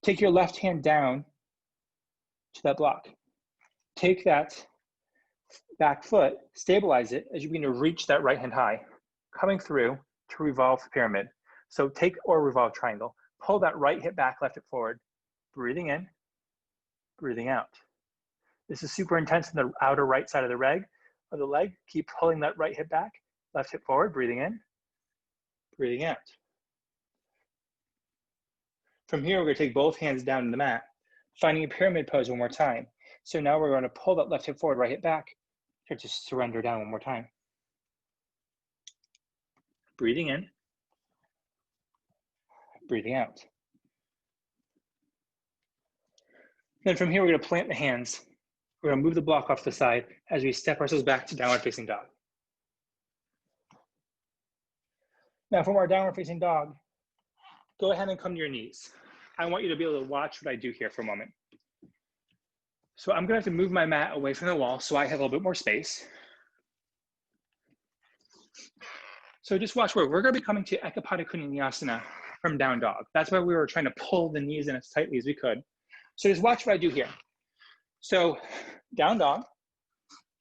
Take your left hand down to that block. Take that back foot, stabilize it as you begin to reach that right hand high, coming through to revolve the pyramid. So take or revolve triangle. Pull that right hip back, left hip forward. Breathing in, breathing out. This is super intense in the outer right side of the leg. Keep pulling that right hip back, left hip forward, breathing in, breathing out. From here, we're gonna take both hands down to the mat, finding a pyramid pose one more time. So now we're gonna pull that left hip forward, right hip back, start to surrender down one more time. Breathing in, breathing out. Then from here, we're gonna plant the hands. We're gonna move the block off to the side as we step ourselves back to downward facing dog. Now from our downward facing dog, go ahead and come to your knees. I want you to be able to watch what I do here for a moment. So I'm gonna have to move my mat away from the wall so I have a little bit more space. So just watch where we're gonna be coming to Ekapada Kuniniasana from down dog. That's why we were trying to pull the knees in as tightly as we could. So just watch what I do here. So down dog,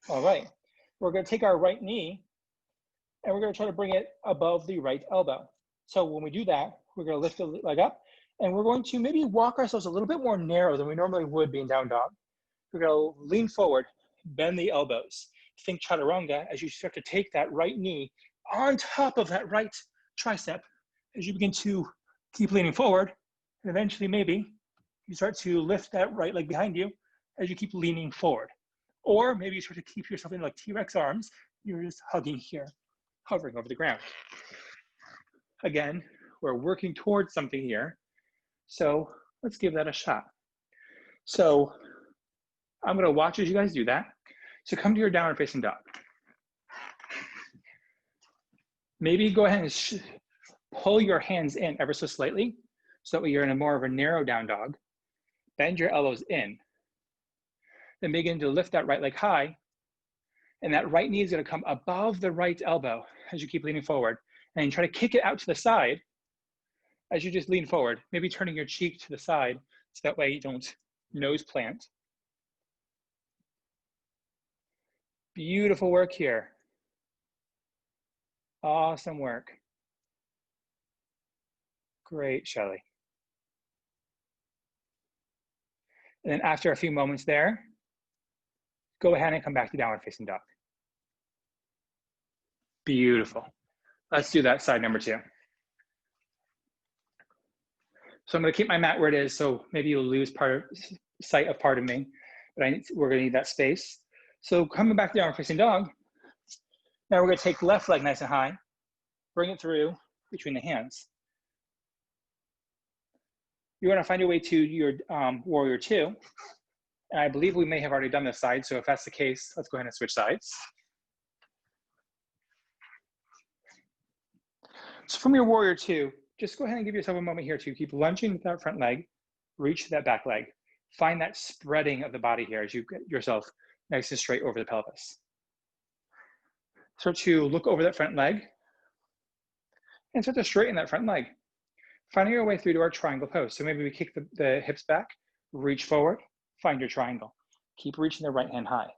all right. We're gonna take our right knee and we're gonna try to bring it above the right elbow. So when we do that, we're gonna lift the leg up and we're going to maybe walk ourselves a little bit more narrow than we normally would being down dog. We're gonna lean forward, bend the elbows. Think chaturanga as you start to take that right knee on top of that right tricep as you begin to keep leaning forward. And eventually maybe you start to lift that right leg behind you as you keep leaning forward. Or maybe you start to keep yourself in like T-Rex arms. You're just hugging here, hovering over the ground. Again, we're working towards something here. So let's give that a shot. So I'm gonna watch as you guys do that. So come to your downward facing dog. Maybe go ahead and pull your hands in ever so slightly so that way you're in a more of a narrow down dog. Bend your elbows in. Then begin to lift that right leg high. And that right knee is gonna come above the right elbow as you keep leaning forward. And try to kick it out to the side as you just lean forward, maybe turning your cheek to the side so that way you don't nose plant. Beautiful work here. Awesome work. Great, Shelley. And then after a few moments there, go ahead and come back to downward facing dog. Beautiful. Let's do that side number 2. So I'm gonna keep my mat where it is, so maybe you'll lose sight of part of me, but we're gonna need that space. So coming back to downward facing dog, now we're gonna take left leg nice and high, bring it through between the hands. You wanna find your way to your warrior 2. And I believe we may have already done this side, so if that's the case, let's go ahead and switch sides. So from your warrior 2, just go ahead and give yourself a moment here to keep lunging with that front leg, reach that back leg. Find that spreading of the body here as you get yourself nice and straight over the pelvis. Start to look over that front leg and start to straighten that front leg. Finding your way through to our triangle pose. So maybe we kick the hips back, reach forward, find your triangle. Keep reaching the right hand high.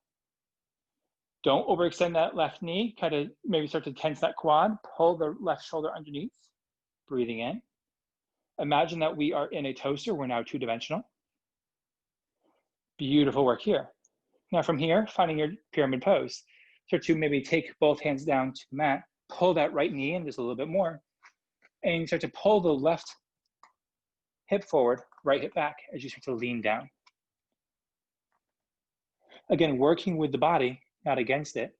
Don't overextend that left knee. Kind of maybe start to tense that quad. Pull the left shoulder underneath. Breathing in. Imagine that we are in a toaster. We're now 2-dimensional. Beautiful work here. Now from here, finding your pyramid pose. Start to maybe take both hands down to the mat. Pull that right knee in just a little bit more. And start to pull the left hip forward, right hip back as you start to lean down. Again, working with the body, not against it.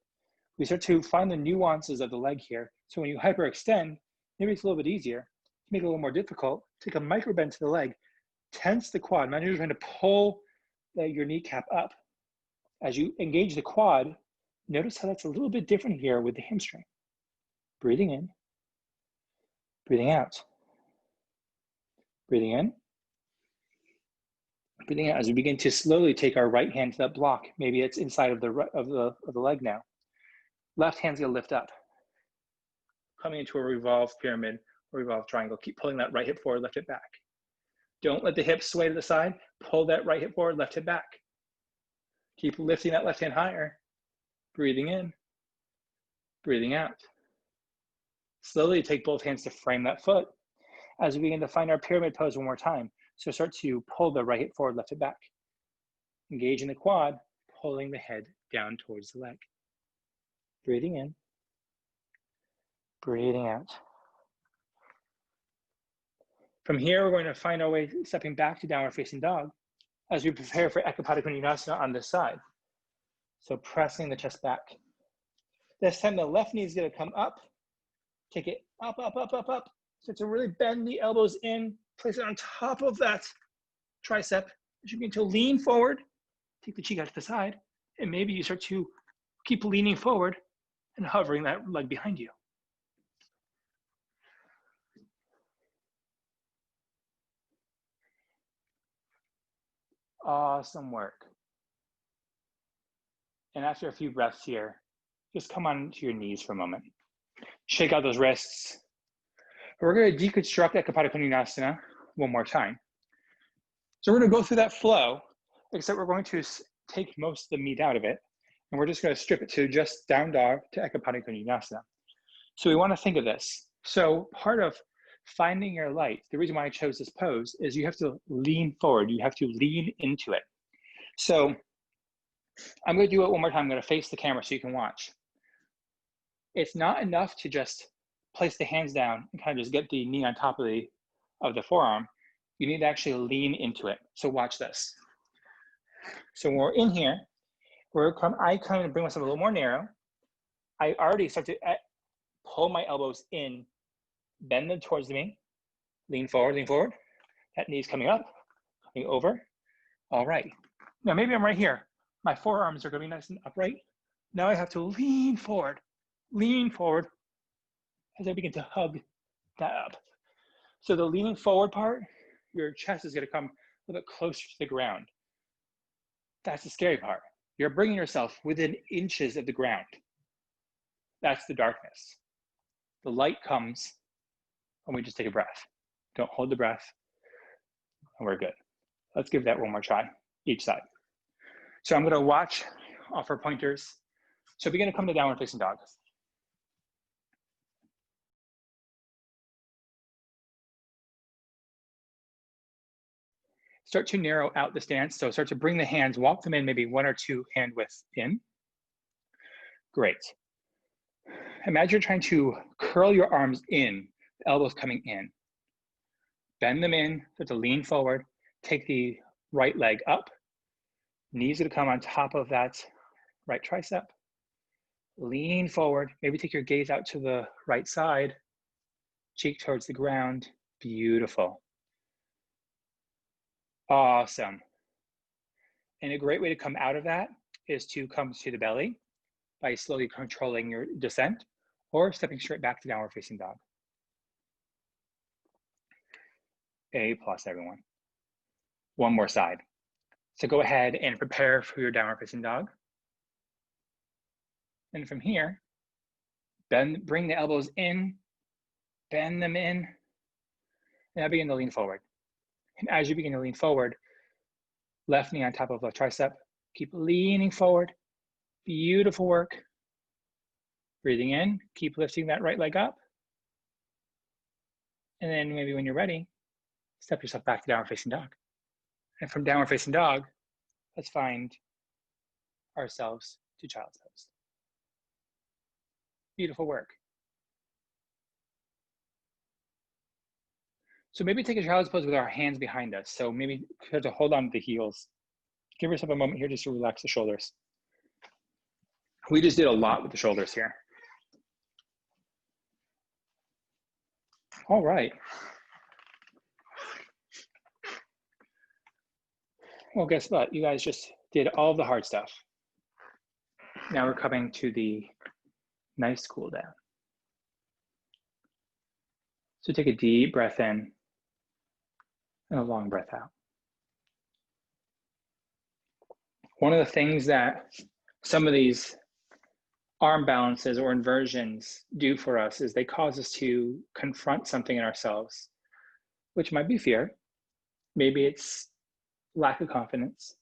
We start to find the nuances of the leg here. So when you hyperextend, maybe it's a little bit easier. To make it a little more difficult, take a micro bend to the leg, tense the quad. Imagine you're trying to pull your kneecap up. As you engage the quad, notice how that's a little bit different here with the hamstring. Breathing in, breathing out. Breathing in, breathing out as we begin to slowly take our right hand to that block. Maybe it's inside of the leg now. Left hand's gonna lift up. Coming into a revolved pyramid or revolved triangle. Keep pulling that right hip forward, left hip back. Don't let the hips sway to the side. Pull that right hip forward, left hip back. Keep lifting that left hand higher. Breathing in, breathing out. Slowly take both hands to frame that foot as we begin to find our pyramid pose one more time. So start to pull the right hip forward, left hip back. Engaging the quad, pulling the head down towards the leg. Breathing in, breathing out. From here, we're going to find our way stepping back to downward facing dog as we prepare for Ekapada Konasana on this side. So pressing the chest back. This time the left knee is going to come up, take it up, up, up, up, up. So to really bend the elbows in, place it on top of that tricep. As you begin to lean forward, take the cheek out to the side, and maybe you start to keep leaning forward and hovering that leg behind you. Awesome work. And after a few breaths here, just come on to your knees for a moment. Shake out those wrists. We're going to deconstruct Ekapada Konasana one more time. So we're going to go through that flow, except we're going to take most of the meat out of it, and we're just going to strip it to just down dog to Ekapada Konasana. So we want to think of this. So part of finding your light, the reason why I chose this pose is you have to lean forward. You have to lean into it. So I'm going to do it one more time. I'm going to face the camera so you can watch. It's not enough to just place the hands down and kind of just get the knee on top of the forearm. You need to actually lean into it. So watch this. So when we're in here, I kind of bring myself a little more narrow. I already start to pull my elbows in, bend them towards me, lean forward, lean forward. That knee's coming up, coming over. All right. Now maybe I'm right here. My forearms are going to be nice and upright. Now I have to lean forward as I begin to hug that up. So the leaning forward part, your chest is going to come a little bit closer to the ground. That's the scary part. You're bringing yourself within inches of the ground. That's the darkness. The light comes when we just take a breath. Don't hold the breath, and we're good. Let's give that one more try, each side. So I'm going to watch, offer pointers. So begin to come to downward facing dog. Start to narrow out the stance. So start to bring the hands, walk them in, maybe 1 or 2 hand widths in. Great. Imagine you're trying to curl your arms in, the elbows coming in. Bend them in, start to lean forward. Take the right leg up. Knees are to come on top of that right tricep. Lean forward. Maybe take your gaze out to the right side. Cheek towards the ground. Beautiful. Awesome. And a great way to come out of that is to come to the belly by slowly controlling your descent or stepping straight back to downward facing dog. A+, everyone. One more side. So go ahead and prepare for your downward facing dog. And from here, bring the elbows in, bend them in, and now begin to lean forward. And as you begin to lean forward, left knee on top of left tricep, keep leaning forward. Beautiful work. Breathing in, keep lifting that right leg up. And then maybe when you're ready, step yourself back to downward facing dog. And from downward facing dog, let's find ourselves to child's pose. Beautiful work. So maybe take a child's pose with our hands behind us. So maybe try to hold on to the heels. Give yourself a moment here just to relax the shoulders. We just did a lot with the shoulders here. All right. Well, guess what? You guys just did all the hard stuff. Now we're coming to the nice cool down. So take a deep breath in and a long breath out. One of the things that some of these arm balances or inversions do for us is they cause us to confront something in ourselves, which might be fear. Maybe it's lack of confidence,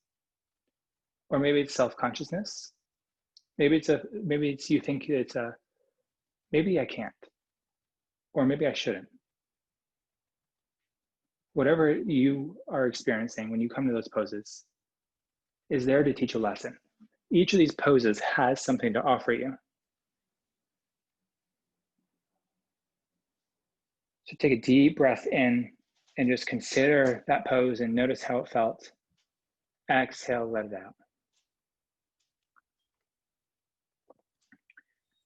or maybe it's self-consciousness. Maybe it's you think it's maybe I can't, or maybe I shouldn't. Whatever you are experiencing when you come to those poses, is there to teach a lesson. Each of these poses has something to offer you. So take a deep breath in and just consider that pose and notice how it felt. Exhale, let it out.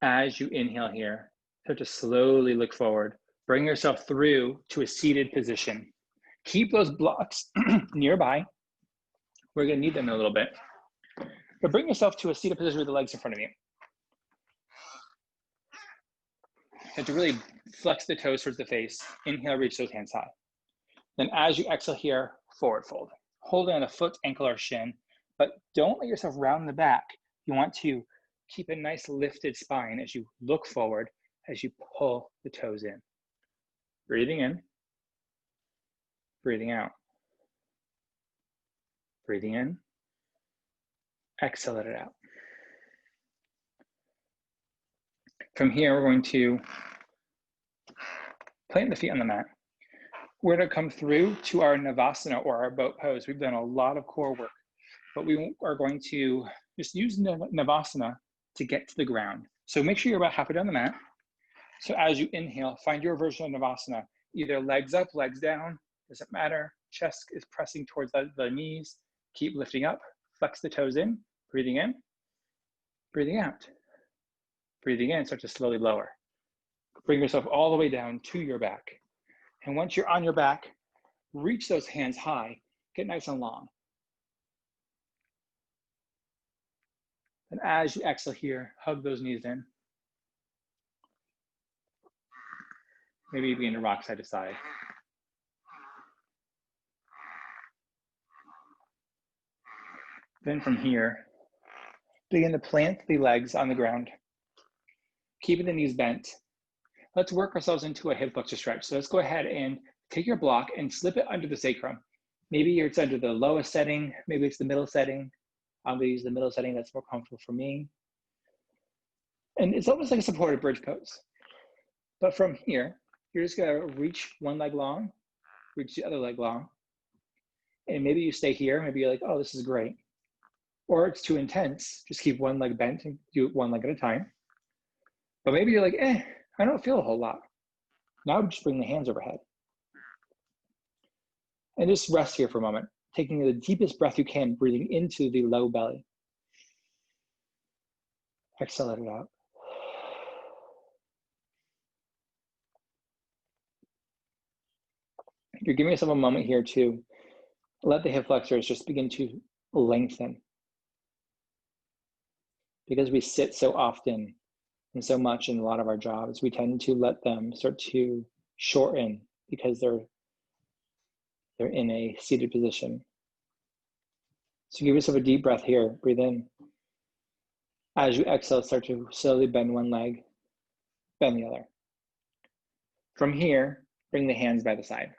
As you inhale here, start to slowly look forward. Bring yourself through to a seated position. Keep those blocks nearby. We're gonna need them in a little bit. But bring yourself to a seated position with the legs in front of you. And to really flex the toes towards the face. Inhale, reach those hands high. Then as you exhale here, forward fold. Hold on a foot, ankle, or shin, but don't let yourself round the back. You want to keep a nice lifted spine as you look forward, as you pull the toes in. Breathing in, breathing out. Breathing in, exhale, let it out. From here, we're going to plant the feet on the mat. We're going to come through to our Navasana or our boat pose. We've done a lot of core work, but we are going to just use Navasana to get to the ground. So make sure you're about halfway down the mat. So as you inhale, find your version of Navasana, either legs up, legs down, doesn't matter. Chest is pressing towards the knees. Keep lifting up, flex the toes in, breathing out. Breathing in, start to slowly lower. Bring yourself all the way down to your back. And once you're on your back, reach those hands high, get nice and long. And as you exhale here, hug those knees in. Maybe you begin to rock side to side. Then from here, begin to plant the legs on the ground, keeping the knees bent. Let's work ourselves into a hip flexor stretch. So let's go ahead and take your block and slip it under the sacrum. Maybe it's under the lowest setting, maybe it's the middle setting. I'm gonna use the middle setting, that's more comfortable for me. And it's almost like a supported bridge pose. But from here, you're just gonna reach one leg long, reach the other leg long. And maybe you stay here, maybe you're like, oh, this is great. Or it's too intense, just keep one leg bent and do it one leg at a time. But maybe you're like, I don't feel a whole lot. Now just bring the hands overhead. And just rest here for a moment, taking the deepest breath you can, breathing into the low belly. Exhale, let it out. You're giving yourself a moment here to let the hip flexors just begin to lengthen. Because we sit so often and so much in a lot of our jobs, we tend to let them start to shorten because they're in a seated position. So give yourself a deep breath here, breathe in. As you exhale, start to slowly bend one leg, bend the other. From here, bring the hands by the side.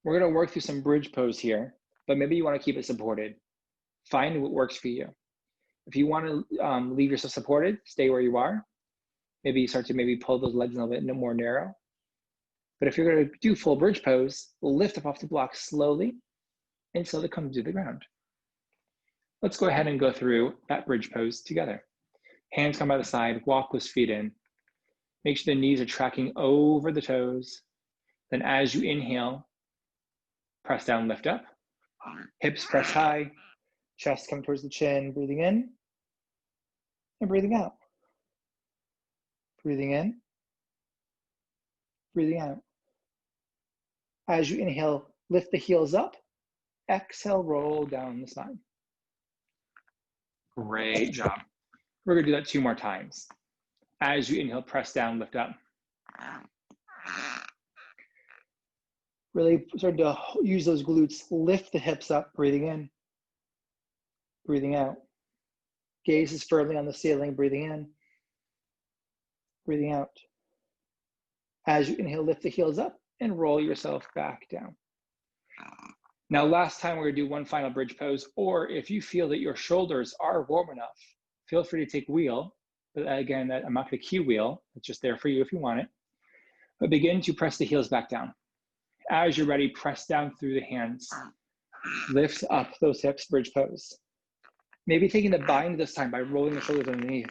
We're gonna work through some bridge pose here, but maybe you wanna keep it supported. Find what works for you. If you wanna leave yourself supported, stay where you are. Maybe you start to pull those legs a little bit more narrow. But if you're gonna do full bridge pose, lift up off the block slowly and slowly come to the ground. Let's go ahead and go through that bridge pose together. Hands come by the side, walk those feet in. Make sure the knees are tracking over the toes. Then as you inhale, press down, lift up. Hips press high, chest come towards the chin, breathing in and breathing out. Breathing in, breathing out. As you inhale, lift the heels up. Exhale, roll down the spine. Great job. We're gonna do that 2 more times. As you inhale, press down, lift up. Really start to use those glutes, lift the hips up, breathing in, breathing out. Gaze is firmly on the ceiling, breathing in, breathing out. As you inhale, lift the heels up and roll yourself back down. Now, last time we're gonna do one final bridge pose, or if you feel that your shoulders are warm enough, feel free to take wheel. But again, I'm not gonna cue wheel, it's just there for you if you want it. But begin to press the heels back down. As you're ready, press down through the hands. Lift up those hips, bridge pose. Maybe taking the bind this time by rolling the shoulders underneath.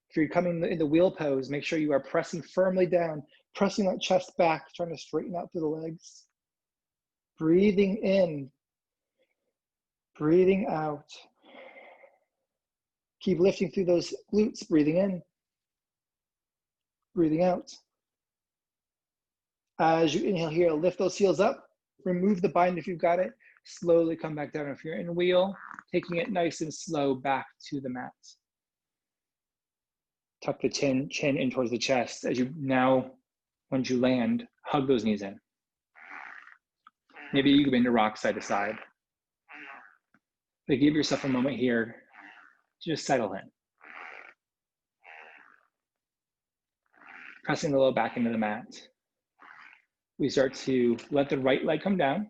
If you're coming in the wheel pose, make sure you are pressing firmly down, pressing that chest back, trying to straighten out through the legs. Breathing in, breathing out. Keep lifting through those glutes, breathing in, breathing out. As you inhale here, lift those heels up, remove the bind if you've got it, slowly come back down. If you're in wheel, taking it nice and slow back to the mat. Tuck the chin in towards the chest. As you now, once you land, hug those knees in. Maybe you can bend to rock side to side. But give yourself a moment here to just settle in. Pressing the low back into the mat. We start to let the right leg come down.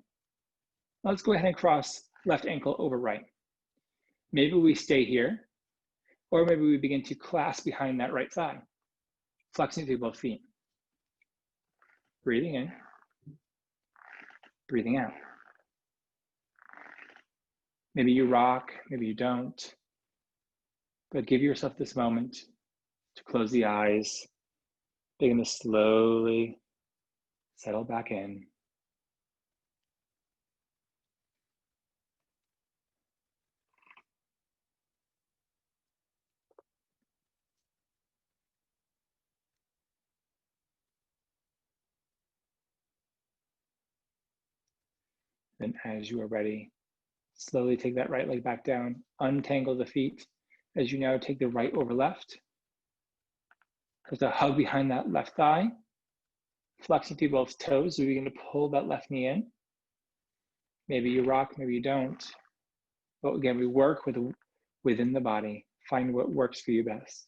Let's go ahead and cross left ankle over right. Maybe we stay here, or maybe we begin to clasp behind that right thigh, flexing through both feet. Breathing in, breathing out. Maybe you rock, maybe you don't, but give yourself this moment to close the eyes, begin to slowly settle back in. Then as you are ready, slowly take that right leg back down, untangle the feet as you now take the right over left. There's a hug behind that left thigh, flexing through both toes. So we begin to pull that left knee in. Maybe you rock, maybe you don't. But again, we work within the body. Find what works for you best.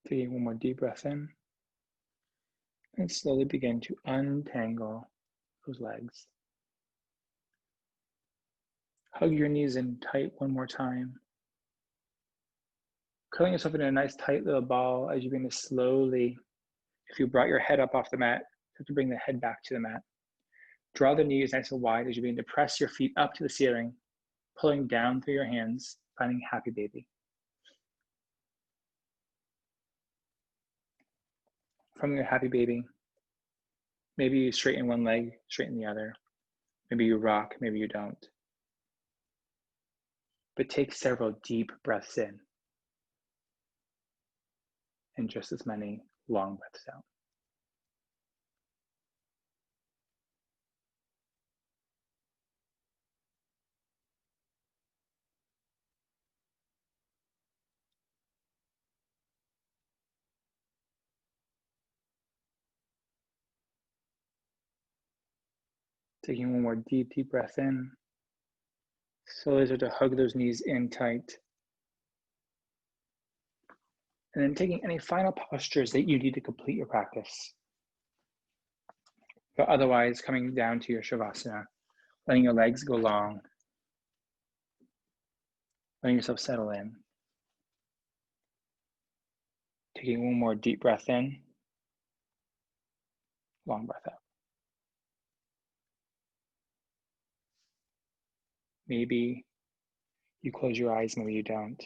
Taking one more deep breath in. And slowly begin to untangle those legs. Hug your knees in tight one more time. Curling yourself in a nice tight little ball as you begin to slowly, if you brought your head up off the mat, you have to bring the head back to the mat. Draw the knees nice and wide as you begin to press your feet up to the ceiling, pulling down through your hands, finding happy baby. From your happy baby, maybe you straighten one leg, straighten the other. Maybe you rock, maybe you don't. But take several deep breaths in and just as many long breaths out. Taking one more deep breath in. Slowly start to hug those knees in tight. And then taking any final postures that you need to complete your practice. But otherwise, coming down to your Shavasana, letting your legs go long, letting yourself settle in. Taking one more deep breath in, long breath out. Maybe you close your eyes, maybe you don't.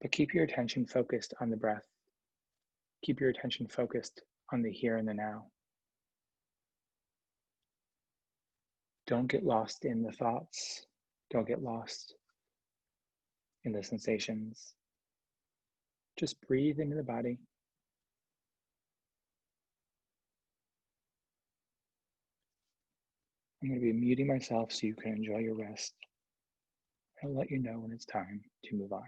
But keep your attention focused on the breath. Keep your attention focused on the here and the now. Don't get lost in the thoughts. Don't get lost in the sensations. Just breathe into the body. I'm going to be muting myself so you can enjoy your rest. I'll let you know when it's time to move on.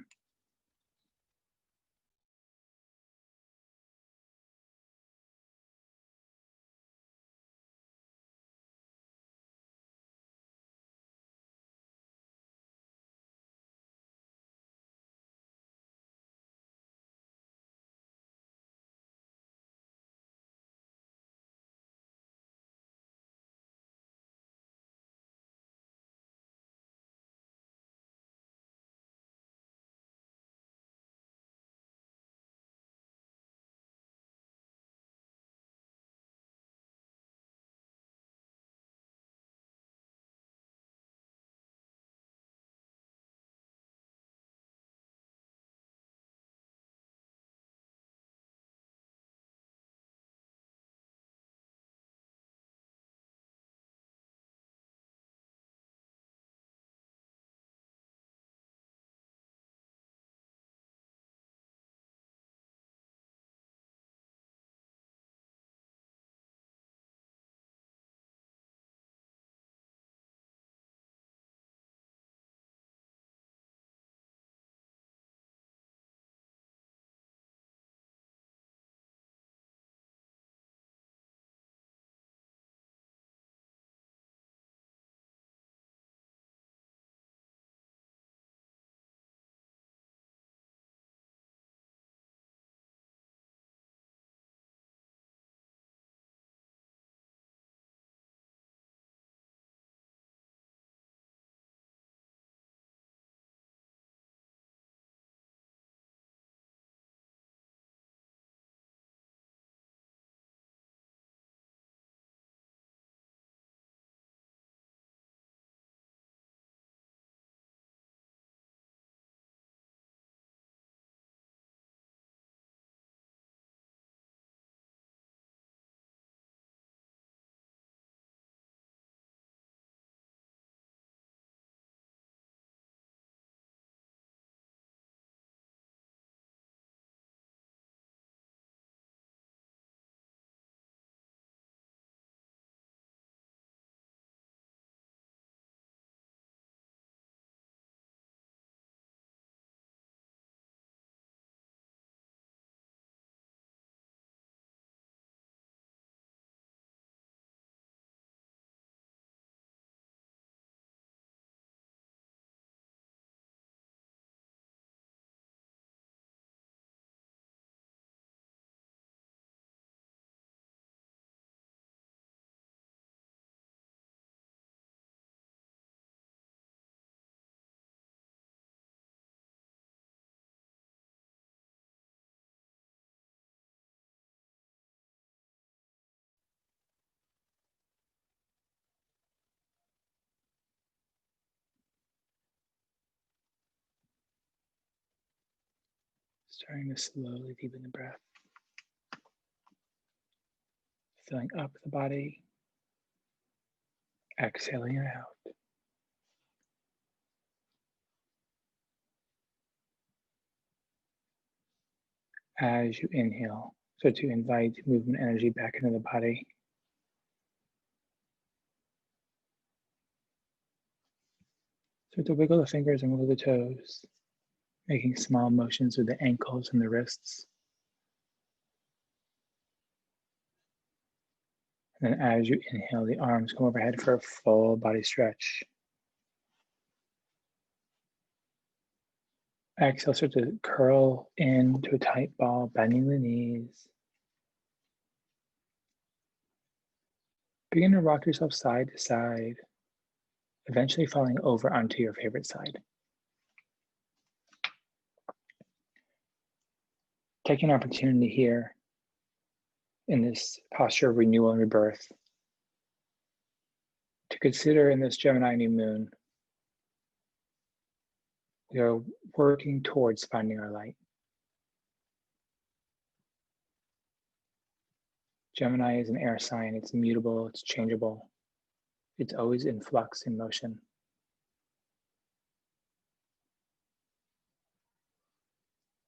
Starting to slowly deepen the breath. Filling up the body. Exhaling it out. As you inhale, start to invite movement energy back into the body. Start to wiggle the fingers and wiggle the toes, making small motions with the ankles and the wrists. And then as you inhale, the arms come overhead for a full body stretch. Exhale, start to curl into a tight ball, bending the knees. Begin to rock yourself side to side, eventually falling over onto your favorite side. Take an opportunity here in this posture of renewal and rebirth to consider in this Gemini new moon, we are working towards finding our light. Gemini is an air sign. It's mutable, it's changeable. It's always in flux, in motion.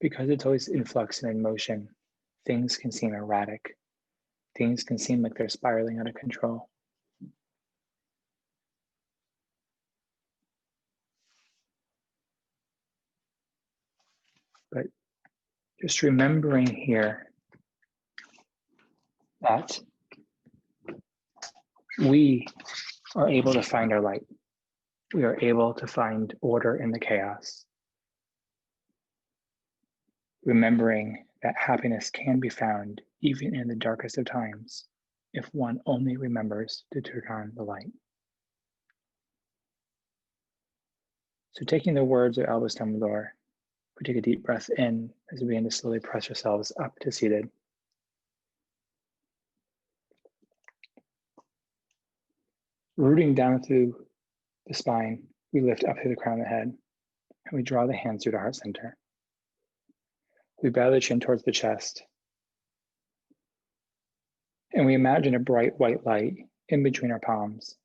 Because it's always in flux and in motion, things can seem erratic. Things can seem like they're spiraling out of control. But just remembering here that we are able to find our light. We are able to find order in the chaos. Remembering that happiness can be found even in the darkest of times if one only remembers to turn on the light. So taking the words of Albus Dumbledore, we take a deep breath in as we begin to slowly press ourselves up to seated. Rooting down through the spine, we lift up through the crown of the head, and we draw the hands through the heart center. We bow the chin towards the chest, and we imagine a bright white light in between our palms,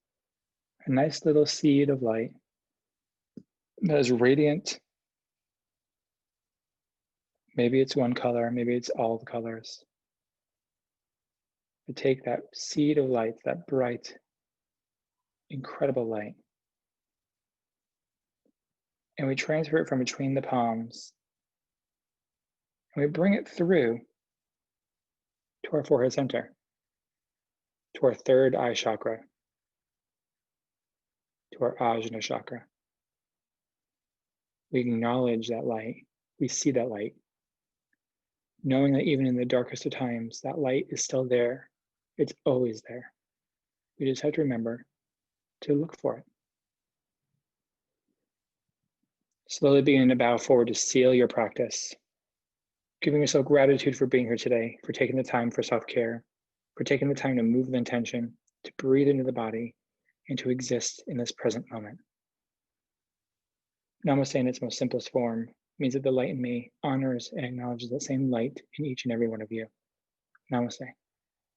a nice little seed of light that is radiant. Maybe it's one color, maybe it's all the colors. We take that seed of light, that bright, incredible light, and we transfer it from between the palms, and we bring it through to our forehead center, to our third eye chakra, to our Ajna chakra. We acknowledge that light, we see that light, knowing that even in the darkest of times, that light is still there. It's always there. We just have to remember to look for it. Slowly begin to bow forward to seal your practice, giving yourself gratitude for being here today, for taking the time for self-care, for taking the time to move with intention, to breathe into the body, and to exist in this present moment. Namaste in its most simplest form means that the light in me honors and acknowledges that same light in each and every one of you. Namaste.